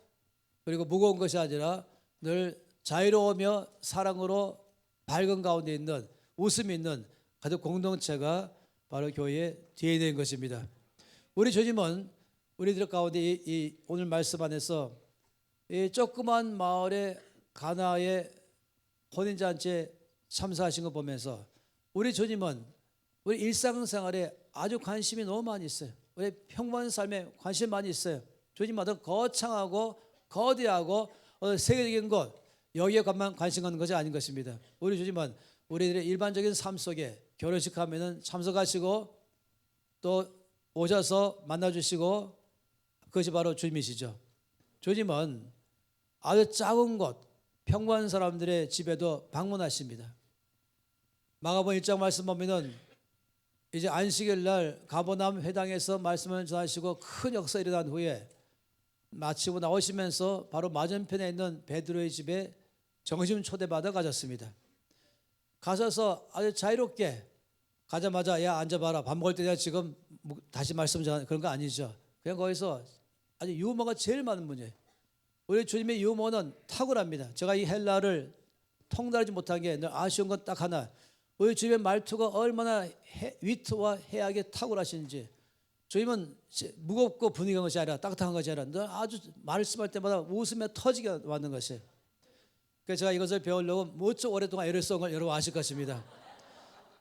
그리고 무거운 것이 아니라 늘 자유로우며 사랑으로 밝은 가운데 있는 웃음이 있는 가족 공동체가 바로 교회의 DNA인 것입니다. 우리 주님은 우리들 가운데 이 오늘 말씀 안에서 이 조그만 마을의 가나의 혼인잔치에 참석하신 거 보면서 우리 주님은 우리 일상생활에 아주 관심이 너무 많이 있어요. 우리 평범한 삶에 관심 많이 있어요. 주님마다 거창하고 거대하고 세계적인 것 여기에만 관심 갖는 것이 아닌 것입니다. 우리 주님은 우리들의 일반적인 삶 속에 결혼식 하면은 참석하시고 또 오셔서 만나주시고 그것이 바로 주님이시죠. 주님은 아주 작은 곳 평범한 사람들의 집에도 방문하십니다. 마가복음 1장 말씀 보면은 이제 안식일 날 가버나움 회당에서 말씀을 전하시고 큰 역사 일어난 후에 마치고 나오시면서 바로 맞은편에 있는 베드로의 집에 점심 초대받아 가셨습니다. 가셔서 아주 자유롭게 가자마자 야 앉아봐라 밥 먹을 때 내가 지금 다시 말씀 전하는 그런 거 아니죠. 그냥 거기서 아주 유머가 제일 많은 분이에요. 우리 주님의 유머는 탁월합니다. 제가 이 헬라를 통달하지 못한 게 늘 아쉬운 건 딱 하나. 우리 주님의 말투가 얼마나 위트와 해악에 탁월하신지. 주님은 무겁고 분위기한 것이 아니라 따뜻한 것이 아니라 늘 아주 말씀할 때마다 웃음에 터지게 만든 것이에요. 그래서 제가 이것을 배우려고 무척 오랫동안 애를 쓴 걸 여러분 아실 것입니다.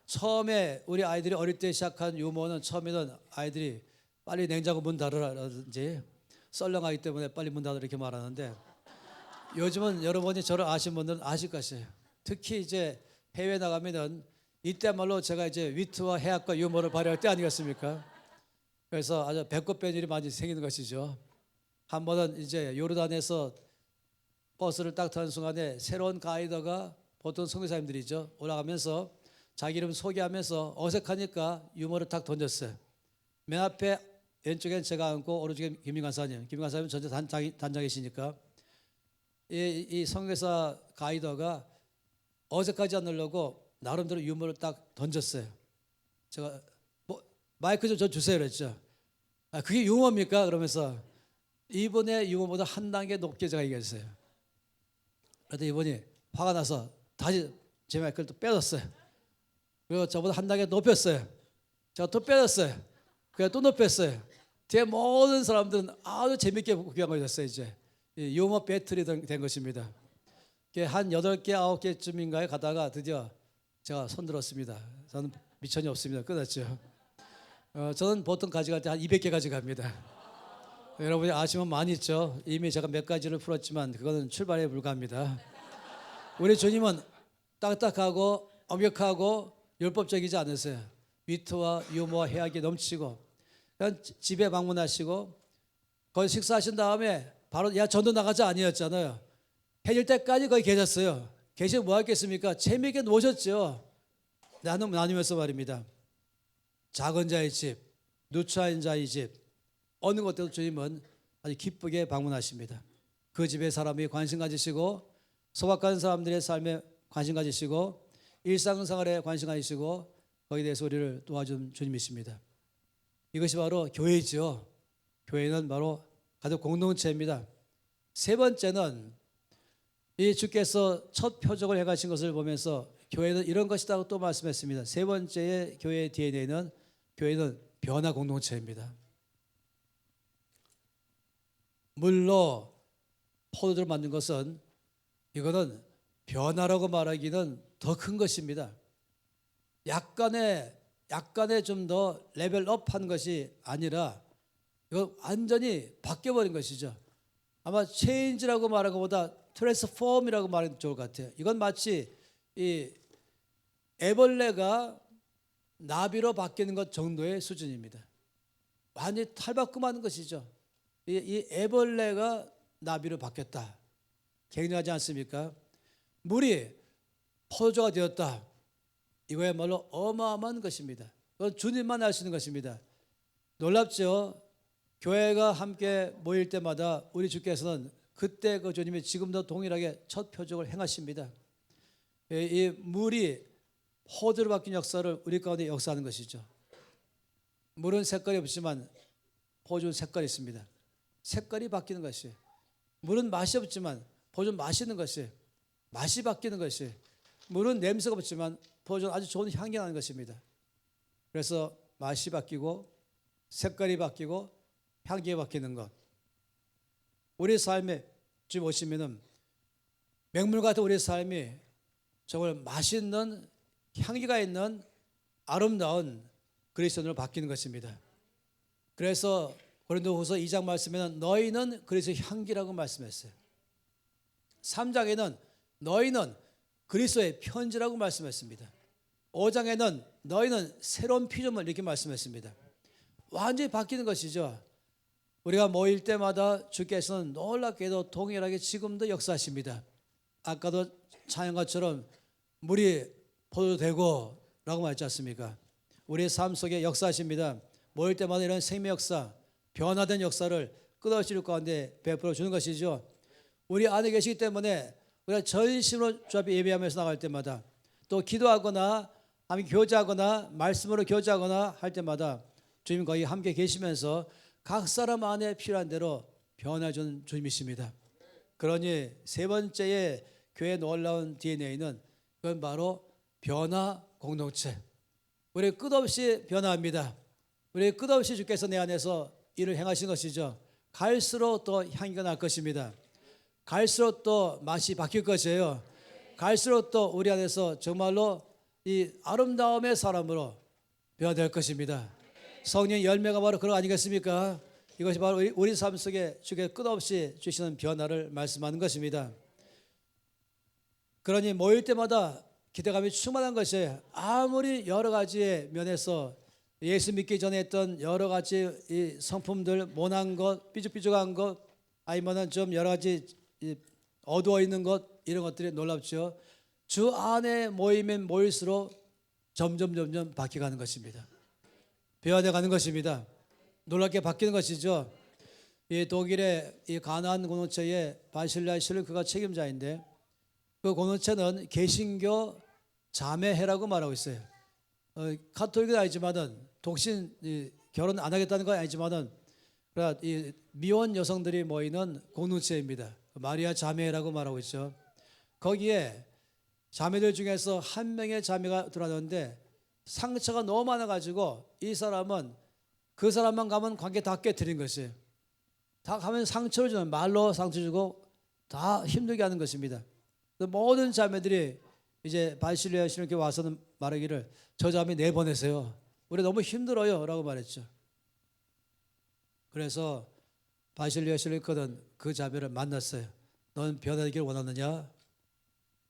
처음에 우리 아이들이 어릴 때 시작한 유머는 처음에는 아이들이 빨리 냉장고 문 닫으라든지 썰렁하기 때문에 빨리 문 닫으라 이렇게 말하는데 요즘은 여러분이 저를 아신 분들은 아실 것이에요. 특히 이제 해외 나가면은 이때말로 제가 이제 위트와 해학과 유머를 발휘할 때 아니겠습니까? 그래서 아주 배꼽 뺀 일이 많이 생기는 것이죠. 한 번은 이제 요르단에서 버스를 딱 타는 순간에 새로운 가이더가 보통 선교사님들이죠. 올라가면서 자기 이름 소개하면서 어색하니까 유머를 딱 던졌어요. 맨 앞에 왼쪽엔 제가 앉고 오른쪽에 김민관 사님. 김민관 사님은 전체 단장이시니까 이 선교사 가이더가 어색하지 않으려고 나름대로 유머를 딱 던졌어요. 제가 마이크 좀 저 주세요 그랬죠. 그게 유머입니까? 그러면서 이분의 유머보다 한 단계 높게 제가 얘기했어요. 그래도 이분이 화가 나서 다시 제 마이크를 또 빼줬어요. 그리고 저보다 한 단계 높였어요. 제가 또 빼줬어요. 그래서 또 높였어요. 제 모든 사람들은 아주 재밌게 구경을 했어요. 이제 유머 배틀이 된 것입니다. 한 8개, 9개쯤인가에 가다가 드디어 제가 손들었습니다. 저는 미천이 없습니다. 끊었죠. 저는 보통 가져갈 때 한 200개 가져갑니다. 여러분이 아시면 많이 있죠. 이미 제가 몇 가지를 풀었지만 그거는 출발에 불과합니다. 우리 주님은 딱딱하고 엄격하고 율법적이지 않으세요. 위트와 유머와 해악이 넘치고 그냥 집에 방문하시고 거기 식사하신 다음에 바로 야 전도 나가자 아니었잖아요. 해질 때까지 거기 계셨어요. 계시면 뭐 하겠습니까? 재미있게 노셨죠. 나누면서 말입니다. 작은 자의 집, 누추한 자의 집, 어느 곳에도 주님은 아주 기쁘게 방문하십니다. 그 집에 사람이 관심 가지시고 소박한 사람들의 삶에 관심 가지시고 일상생활에 관심 가지시고 거기에 대해서 우리를 도와준 주님이십니다. 이것이 바로 교회죠. 교회는 바로 가족 공동체입니다. 세 번째는 이 주께서 첫 표적을 행하신 것을 보면서 교회는 이런 것이라고 또 말씀했습니다. 세 번째의 교회의 DNA는 교회는 변화 공동체입니다. 물로 포도주를 만든 것은 이거는 변화라고 말하기는 더 큰 것입니다. 약간의 좀 더 레벨업한 것이 아니라 이거 완전히 바뀌어버린 것이죠. 아마 체인지라고 말하는 것보다 트랜스폼이라고 말하면 좋을 것 같아요. 이건 마치 이 애벌레가 나비로 바뀌는 것 정도의 수준입니다. 완전히 탈바꿈하는 것이죠. 이 애벌레가 나비로 바뀌었다. 굉장하지 않습니까? 물이 포도주가 되었다. 이거야말로 어마어마한 것입니다. 그건 주님만 알 수 있는 것입니다. 놀랍죠? 교회가 함께 모일 때마다 우리 주께서는 그때 그 주님이 지금도 동일하게 첫 표적을 행하십니다. 이 물이 포도로 바뀐 역사를 우리 가운데 역사하는 것이죠. 물은 색깔이 없지만 포도주는 색깔이 있습니다. 색깔이 바뀌는 것이. 물은 맛이 없지만 포도주는 맛이 있는 것이. 맛이 바뀌는 것이. 물은 냄새가 없지만 포도주는 아주 좋은 향기 나는 것입니다. 그래서 맛이 바뀌고 색깔이 바뀌고 향기가 바뀌는 것. 우리 삶에 주님 오시면은 맹물 같은 우리 삶이 정말 맛있는 향기가 있는 아름다운 그리스도인으로 바뀌는 것입니다. 그래서 고린도후서 2장 말씀에는 너희는 그리스도의 향기라고 말씀했어요. 3장에는 너희는 그리스도의 편지라고 말씀했습니다. 5장에는 너희는 새로운 피조물 이렇게 말씀했습니다. 완전히 바뀌는 것이죠. 우리가 모일 때마다 주께서는 놀랍게도 동일하게 지금도 역사하십니다. 아까도 찬양가처럼 물이 포도주 되고 라고 말했지 않습니까? 우리의 삶 속에 역사하십니다. 모일 때마다 이런 생명 역사, 변화된 역사를 끝없이 우리 가운데 베풀어 주는 것이죠. 우리 안에 계시기 때문에 우리가 전심으로 주 앞에 예배하면서 나갈 때마다 또 기도하거나 함께 교제하거나 말씀으로 교제하거나 할 때마다 주님 거기 함께 계시면서 각 사람 안에 필요한 대로 변화해주는 주님이십니다. 그러니 세 번째의 교회의 놀라운 DNA는 그건 바로 변화 공동체. 우리 끝없이 변화합니다. 우리 끝없이 주께서 내 안에서 일을 행하신 것이죠. 갈수록 더 향기가 날 것입니다. 갈수록 더 맛이 바뀔 것이에요. 갈수록 더 우리 안에서 정말로 이 아름다움의 사람으로 변화될 것입니다. 성령 열매가 바로 그거 아니겠습니까? 이것이 바로 우리 삶 속에 주께서 끝없이 주시는 변화를 말씀하는 것입니다. 그러니 모일 때마다 기대감이 충만한 것이에요. 아무리 여러 가지의 면에서 예수 믿기 전에 했던 여러 가지 이 성품들 모난 것, 삐죽삐죽한 것, 아니면은 좀 여러 가지 어두워 있는 것 이런 것들이 놀랍죠. 주 안에 모이면 모일수록 점점 바뀌어가는 것입니다. 변화되어 가는 것입니다. 놀랍게 바뀌는 것이죠. 이 독일의 이 가나안 공동체의 바실리아 실르크가 책임자인데 그 공동체는 개신교 자매회라고 말하고 있어요. 카톨릭은 아니지만은 독신 결혼 안 하겠다는 건 아니지만은 이 미혼 여성들이 모이는 공동체입니다. 마리아 자매라고 말하고 있죠. 거기에 자매들 중에서 한 명의 자매가 들어왔는데 상처가 너무 많아가지고 이 사람은 그 사람만 가면 관계 다 깨뜨린 것이에요. 다 가면 상처를 주는 말로 상처 주고 다 힘들게 하는 것입니다. 모든 자매들이 이제 바실리아 신학교에 와서는 말하기를 저 자매 내보내세요. 우리 너무 힘들어요 라고 말했죠. 그래서 바실리아 신학교는 그 자매를 만났어요. 넌 변화되기를 원하느냐?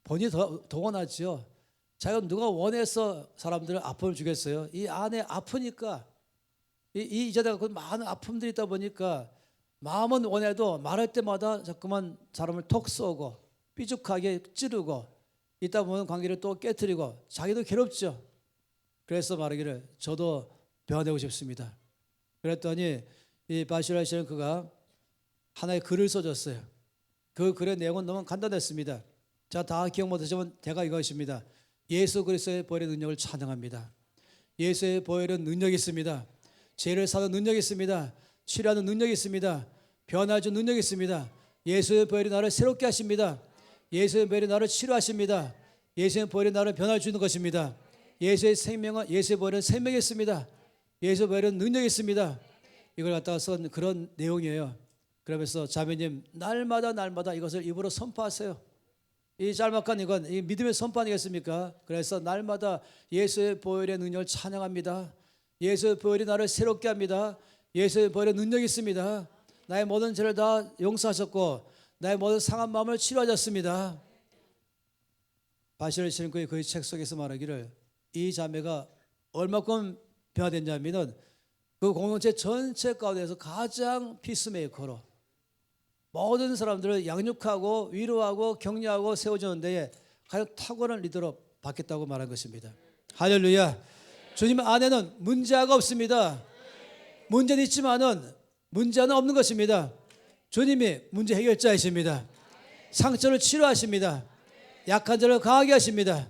본인이 더 원하지요. 자기가 누가 원해서 사람들을 아픔을 주겠어요? 이 안에 아프니까 이 자대가 그 많은 아픔들이 있다 보니까 마음은 원해도 말할 때마다 자꾸만 사람을 톡 쏘고 삐죽하게 찌르고 있다 보면 관계를 또 깨트리고 자기도 괴롭죠. 그래서 말하기를 저도 변화되고 싶습니다. 그랬더니 이 바시라 씨는 그가 하나의 글을 써줬어요. 그 글의 내용은 너무 간단했습니다. 자, 다 기억 못하시면 대가 이것입니다. 예수 그리스도의 보혈의 능력을 찬양합니다. 예수의 보혈은 능력이 있습니다. 죄를 사는 능력이 있습니다. 치료하는 능력이 있습니다. 변화해주는 능력이 있습니다. 예수의 보혈이 나를 새롭게 하십니다. 예수의 보혈이 나를 치료하십니다. 예수의 보혈이 나를 변화해 주는 것입니다. 예수의 생명은 예수의 보혈은 생명이 있습니다. 예수의 보혈은 능력이 있습니다. 이걸 갖다가 쓴 그런 내용이에요. 그러면서 자매님 날마다 이것을 입으로 선포하세요. 이 짤막한 이건 이 믿음의 선포 아니겠습니까? 그래서 날마다 예수의 보혈의 능력을 찬양합니다. 예수의 보혈이 나를 새롭게 합니다. 예수의 보혈의 능력이 있습니다. 나의 모든 죄를 다 용서하셨고 나의 모든 상한 마음을 치료하셨습니다. 바시를 신구의 그 책 속에서 말하기를 이 자매가 얼마큼 변화됐냐면은 그 공동체 전체 가운데서 가장 피스메이커로 모든 사람들을 양육하고 위로하고 격려하고 세워주는 데에 가장 탁월한 리더로 바뀌었다고 말한 것입니다. 할렐루야. 주님 안에는 문제가 없습니다. 문제는 있지만은 문제는 없는 것입니다. 주님이 문제 해결자이십니다. 상처를 치료하십니다. 약한 자를 강하게 하십니다.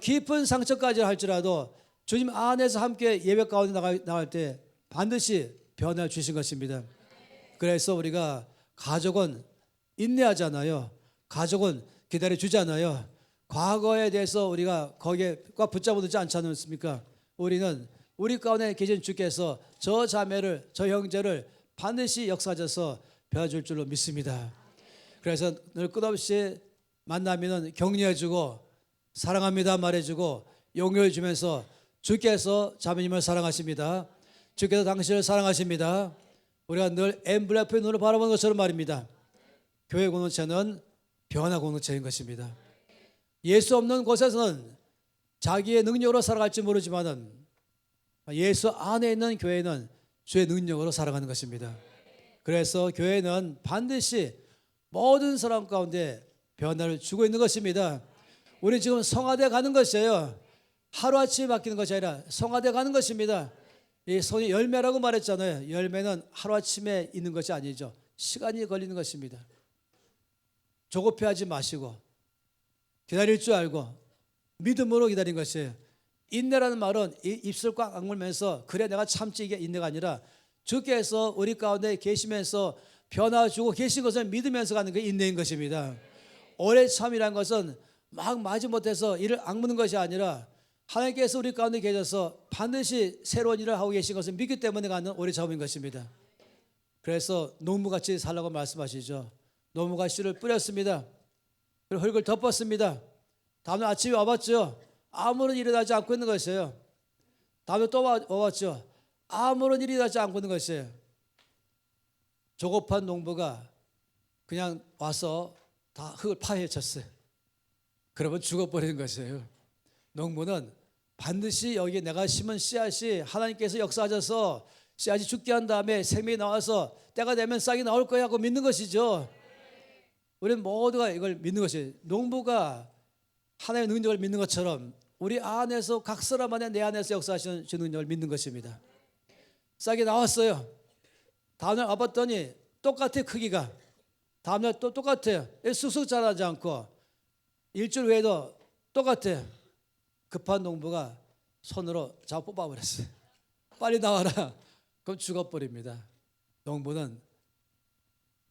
깊은 상처까지 할지라도 주님 안에서 함께 예배 가운데 나갈 때 반드시 변화 주신 것입니다. 그래서 우리가 가족은 인내하잖아요. 가족은 기다려주잖아요. 과거에 대해서 우리가 거기에 꽉 붙잡아두지 않지 않습니까? 우리는 우리 가운데 계신 주께서 저 자매를 저 형제를 반드시 역사하셔서 변화줄 줄로 믿습니다. 그래서 늘 끝없이 만나면 격려해주고 사랑합니다 말해주고 용서해 주면서 주께서 자매님을 사랑하십니다. 주께서 당신을 사랑하십니다. 우리가 늘 엠블레프의 눈을 바라보는 것처럼 말입니다. 교회 공동체는 변화 공동체인 것입니다. 예수 없는 곳에서는 자기의 능력으로 살아갈지 모르지만은 예수 안에 있는 교회는 주의 능력으로 살아가는 것입니다. 그래서 교회는 반드시 모든 사람 가운데 변화를 주고 있는 것입니다. 우리 지금 성화대 가는 것이에요. 하루아침에 바뀌는 것이 아니라 성화대 가는 것입니다. 이 성의 열매라고 말했잖아요. 열매는 하루아침에 있는 것이 아니죠. 시간이 걸리는 것입니다. 조급해하지 마시고 기다릴 줄 알고 믿음으로 기다린 것이에요. 인내라는 말은 입술 꽉 악물면서 그래 내가 참지 이게 인내가 아니라 주께서 우리 가운데 계시면서 변화 주고 계신 것을 믿으면서 가는 게 인내인 것입니다. 오래 참이라는 것은 막 마지못해서 이를 악무는 것이 아니라 하나님께서 우리 가운데 계셔서 반드시 새로운 일을 하고 계신 것을 믿기 때문에 가는 오래 참인 것입니다. 그래서 농부같이 살라고 말씀하시죠. 농부가 씨를 뿌렸습니다. 그리고 흙을 덮었습니다. 다음날 아침에 와봤죠. 아무런 일이 나지 않고 있는 것이에요. 다음에 또 와봤죠. 아무런 일이 나지 않고 있는 것이에요. 조급한 농부가 그냥 와서 다 흙을 파헤쳤어요. 그러면 죽어버리는 것이에요. 농부는 반드시 여기 내가 심은 씨앗이 하나님께서 역사하셔서 씨앗이 죽게 한 다음에 생명이 나와서 때가 되면 싹이 나올 거야 하고 믿는 것이죠. 우리는 모두가 이걸 믿는 것이에요. 농부가 하나님의 능력을 믿는 것처럼 우리 안에서 각 사람 안에 내 안에서 역사하시는 주 능력을 믿는 것입니다. 싹이 나왔어요. 다음날 와봤더니 똑같아 크기가. 다음날 또 똑같아요. 쑥쑥 자라지 않고 일주일 후에도 똑같아요. 급한 농부가 손으로 잡아 뽑아버렸어요. 빨리 나와라. 그럼 죽어버립니다. 농부는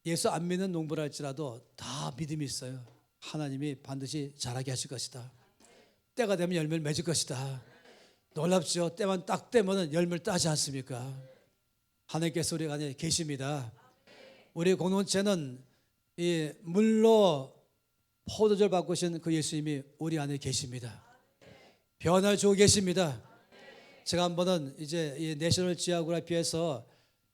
예수 안 믿는 농부라 할지라도 다 믿음이 있어요. 하나님이 반드시 자라게 하실 것이다. 때가 되면 열매를 맺을 것이다. 놀랍죠. 때만 딱 되면 열매를 따지 않습니까? 하나님께서 우리 안에 계십니다. 우리 공동체는 이 물로 포도주를 바꾸신 그 예수님이 우리 안에 계십니다. 변화를 주고 계십니다. 제가 한 번은 이제 이 내셔널 지오그래피에서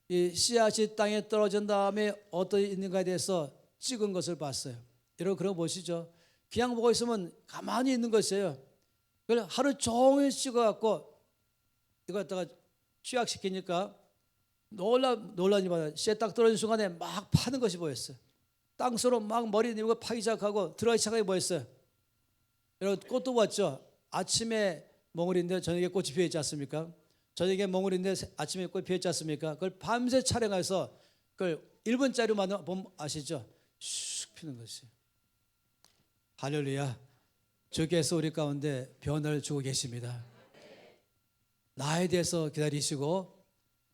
이 씨앗이 땅에 떨어진 다음에 어떻게 있는가에 대해서 찍은 것을 봤어요. 여러분 그런 거 보시죠. 그냥 보고 있으면 가만히 있는 것이에요. 그래서 하루 종일 찍어갖고 이거 갖다가 취약시키니까 놀라니만 씨에 딱 떨어진 순간에 막 파는 것이 보였어요. 땅속으로 막 머리 내고 파기 시작하고 들어가기 시작하게 보였어요. 여러분 꽃도 봤죠? 아침에 몽울인데 저녁에 꽃이 피어있지 않습니까? 저녁에 몽울인데 아침에 꽃이 피어있지 않습니까? 그걸 밤새 촬영해서 그걸 1분짜리만 보면 아시죠? 슉 피는 것이. 할렐루야. 주께서 우리 가운데 변화를 주고 계십니다. 나에 대해서 기다리시고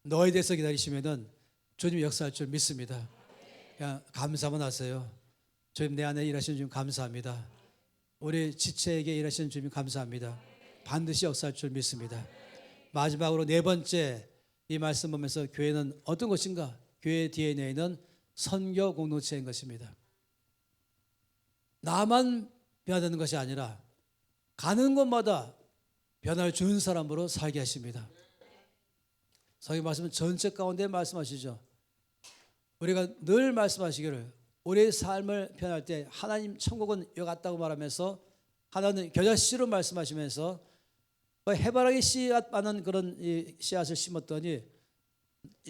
너에 대해서 기다리시면은 주님 역사할 줄 믿습니다. 그냥 감사만 하세요. 주님 내 안에 일하시는 주님 감사합니다. 우리 지체에게 일하시는 주님 감사합니다. 반드시 역사할 줄 믿습니다. 마지막으로 네 번째 이 말씀 보면서 교회는 어떤 것인가? 교회의 DNA는 선교 공동체인 것입니다. 나만 변화되는 것이 아니라 가는 곳마다 변화를 주는 사람으로 살게 하십니다. 성경 말씀은 전체 가운데 말씀하시죠. 우리가 늘 말씀하시기를 우리의 삶을 변할 때 하나님 천국은 여기 같다고 말하면서 하나는 겨자씨로 말씀하시면서 해바라기 씨앗 많은 그런 이 씨앗을 심었더니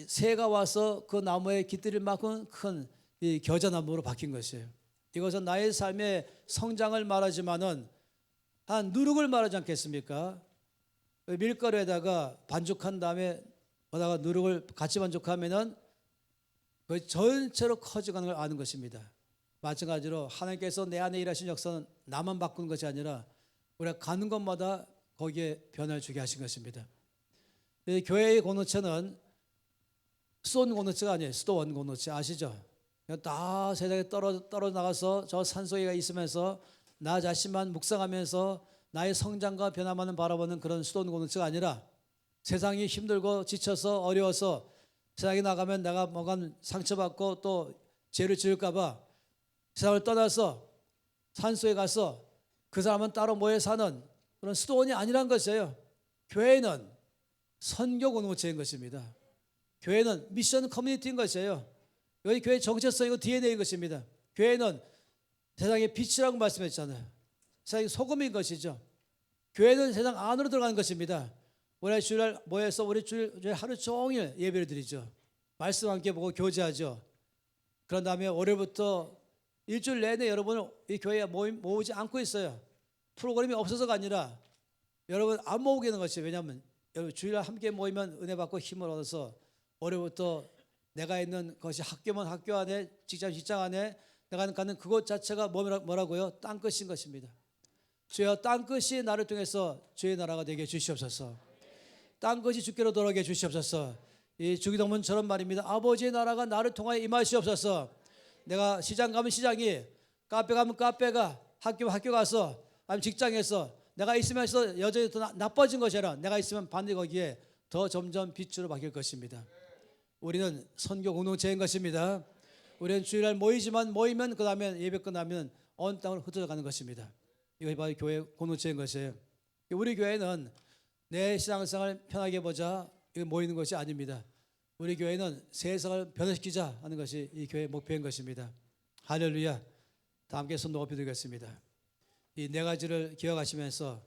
새가 와서 그 나무에 깃들일 만큼 큰 이 겨자나무로 바뀐 것이에요. 이것은 나의 삶의 성장을 말하지만은 한 누룩을 말하지 않겠습니까? 밀가루에다가 반죽한 다음에 거다가 누룩을 같이 반죽하면은 그 전체로 커져가는 걸 아는 것입니다. 마찬가지로 하나님께서 내 안에 일하신 역사는 나만 바꾸는 것이 아니라 우리가 가는 곳마다 거기에 변화를 주게 하신 것입니다. 교회의 공동체는 수원 공동체가 아니에요. 수도원 공동체 아시죠? 다 세상에 떨어져 나가서 저 산속에 있으면서 나 자신만 묵상하면서 나의 성장과 변화만을 바라보는 그런 수도원 공동체가 아니라 세상이 힘들고 지쳐서 어려워서 세상에 나가면 내가 뭔가 상처받고 또 죄를 지을까 봐 세상을 떠나서 산속에 가서 그 사람은 따로 모여 사는 그런 수도원이 아니란 것이에요. 교회는 선교 공동체인 것입니다. 교회는 미션 커뮤니티인 것이에요. 여기 교회 정체성이고 DNA인 것입니다. 교회는 세상의 빛이라고 말씀했잖아요. 세상의 소금인 것이죠. 교회는 세상 안으로 들어가는 것입니다. 우리 주일 모여서 우리 주일 하루 종일 예배를 드리죠. 말씀 함께 보고 교제하죠. 그런 다음에 월요일부터 일주일 내내 여러분을 이 교회에 모으지 않고 있어요. 프로그램이 없어서가 아니라 여러분 안 모으게 되는 것이에요. 왜냐하면 여러분 주일날 함께 모이면 은혜 받고 힘을 얻어서 월요일부터 내가 있는 것이 학교면 학교 안에 직장 안에 내가 가는 그곳 자체가 뭐라고요? 땅끝인 것입니다. 주여 땅끝이 나를 통해서 주의 나라가 되게 해주시옵소서. 땅끝이 주께로 돌아오게 해주시옵소서. 이 주기도문처럼 말입니다. 아버지의 나라가 나를 통하여 임하시옵소서. 내가 시장 가면 시장이, 카페 가면 카페가, 학교 가서 아니면 직장에서 내가 있으면서 여전히 더 나빠진 것이 아니라 내가 있으면 반드시 거기에 더 점점 빛으로 바뀔 것입니다. 우리는 선교 공동체인 것입니다. 우리는 주일날 모이면 그 다음에 예배 끝나면 온 땅으로 흩어져 가는 것입니다. 이것이 바로 교회 공동체인 것이에요. 우리 교회는 내 신앙생활을 편하게 보자 이거 모이는 것이 아닙니다. 우리 교회는 세상을 변화시키자 하는 것이 이 교회의 목표인 것입니다. 할렐루야. 다 함께 손 높이 들겠습니다. 이 네 가지를 기억하시면서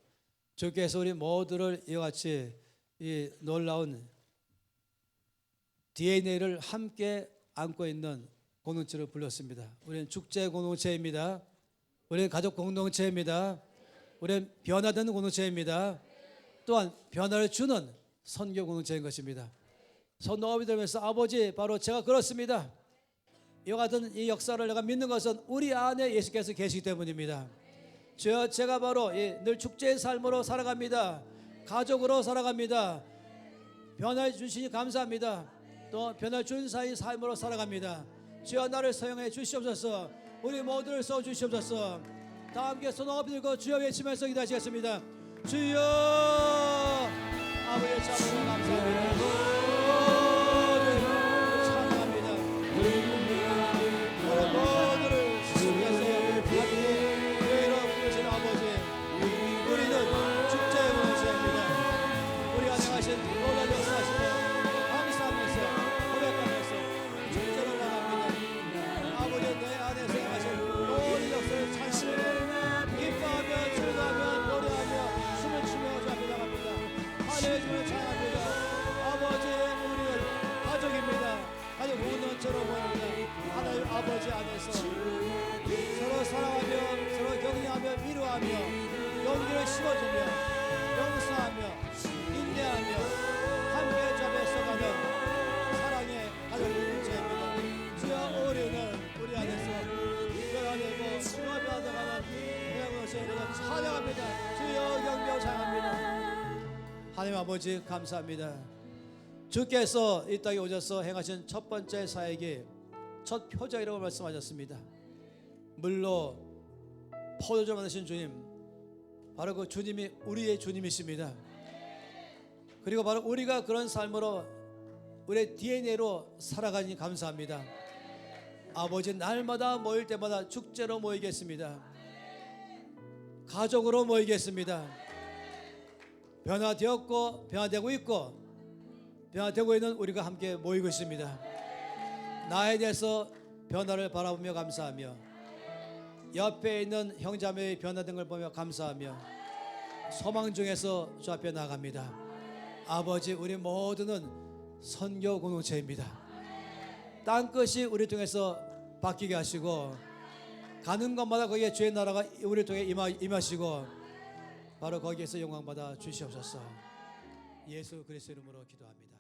주께서 우리 모두를 이와 같이 이 놀라운 DNA를 함께 안고 있는 공동체를 불렀습니다. 우리는 축제 공동체입니다. 우리는 가족 공동체입니다. 우리는 변화되는 공동체입니다. 또한 변화를 주는 선교 공동체인 것입니다. 손 높이 들면서 아버지 바로 제가 그렇습니다. 이와 같은 이 역사를 내가 믿는 것은 우리 안에 예수께서 계시기 때문입니다. 주여 제가 바로 늘 축제의 삶으로 살아갑니다. 가족으로 살아갑니다. 변화해 주시니 감사합니다. 또 변화 준 사이 삶으로 살아갑니다. 주여 나를 사용해 주시옵소서. 우리 모두를 써 주시옵소서. 다 함께 손 높이 들고 주여 외치면서 기도하시겠습니다. 주여 아버지의 참으로 감사합니다. 기뻐하며 즐거워하며 노래하며 춤을 추며 주 앞에 나갑니다. 할렐루야 찬양합니다. 아버지 씌워주며 용서하며 인내하며 함께 잡혀서가는 사랑의 가족 공동체입니다. 주여 우리는 우리 안에서 변화되고 주여 변화되어가는 공동체입니다. 찬양합니다. 주여 경배하고 찬양합니다. 하나님 아버지 감사합니다. 주께서 이 땅에 오셔서 행하신 첫 번째 사역이 첫 표적이라고 말씀하셨습니다. 물로 포도주를 만드신 주님, 바로 그 주님이 우리의 주님이십니다. 그리고 바로 우리가 그런 삶으로 우리의 DNA로 살아가니 감사합니다. 아버지, 날마다 모일 때마다 축제로 모이겠습니다. 가족으로 모이겠습니다. 변화되었고 변화되고 있고 변화되고 있는 우리가 함께 모이고 있습니다. 나에 대해서 변화를 바라보며 감사하며 옆에 있는 형제자매의 변화된 걸 보며 감사하며 소망 중에서 주 앞에 나갑니다. 아버지, 우리 모두는 선교 공동체입니다. 땅끝이 우리 통해서 바뀌게 하시고 가는 곳마다 거기에 주의 나라가 우리 통해 임하시고 바로 거기에서 영광 받아 주시옵소서. 예수 그리스도 이름으로 기도합니다.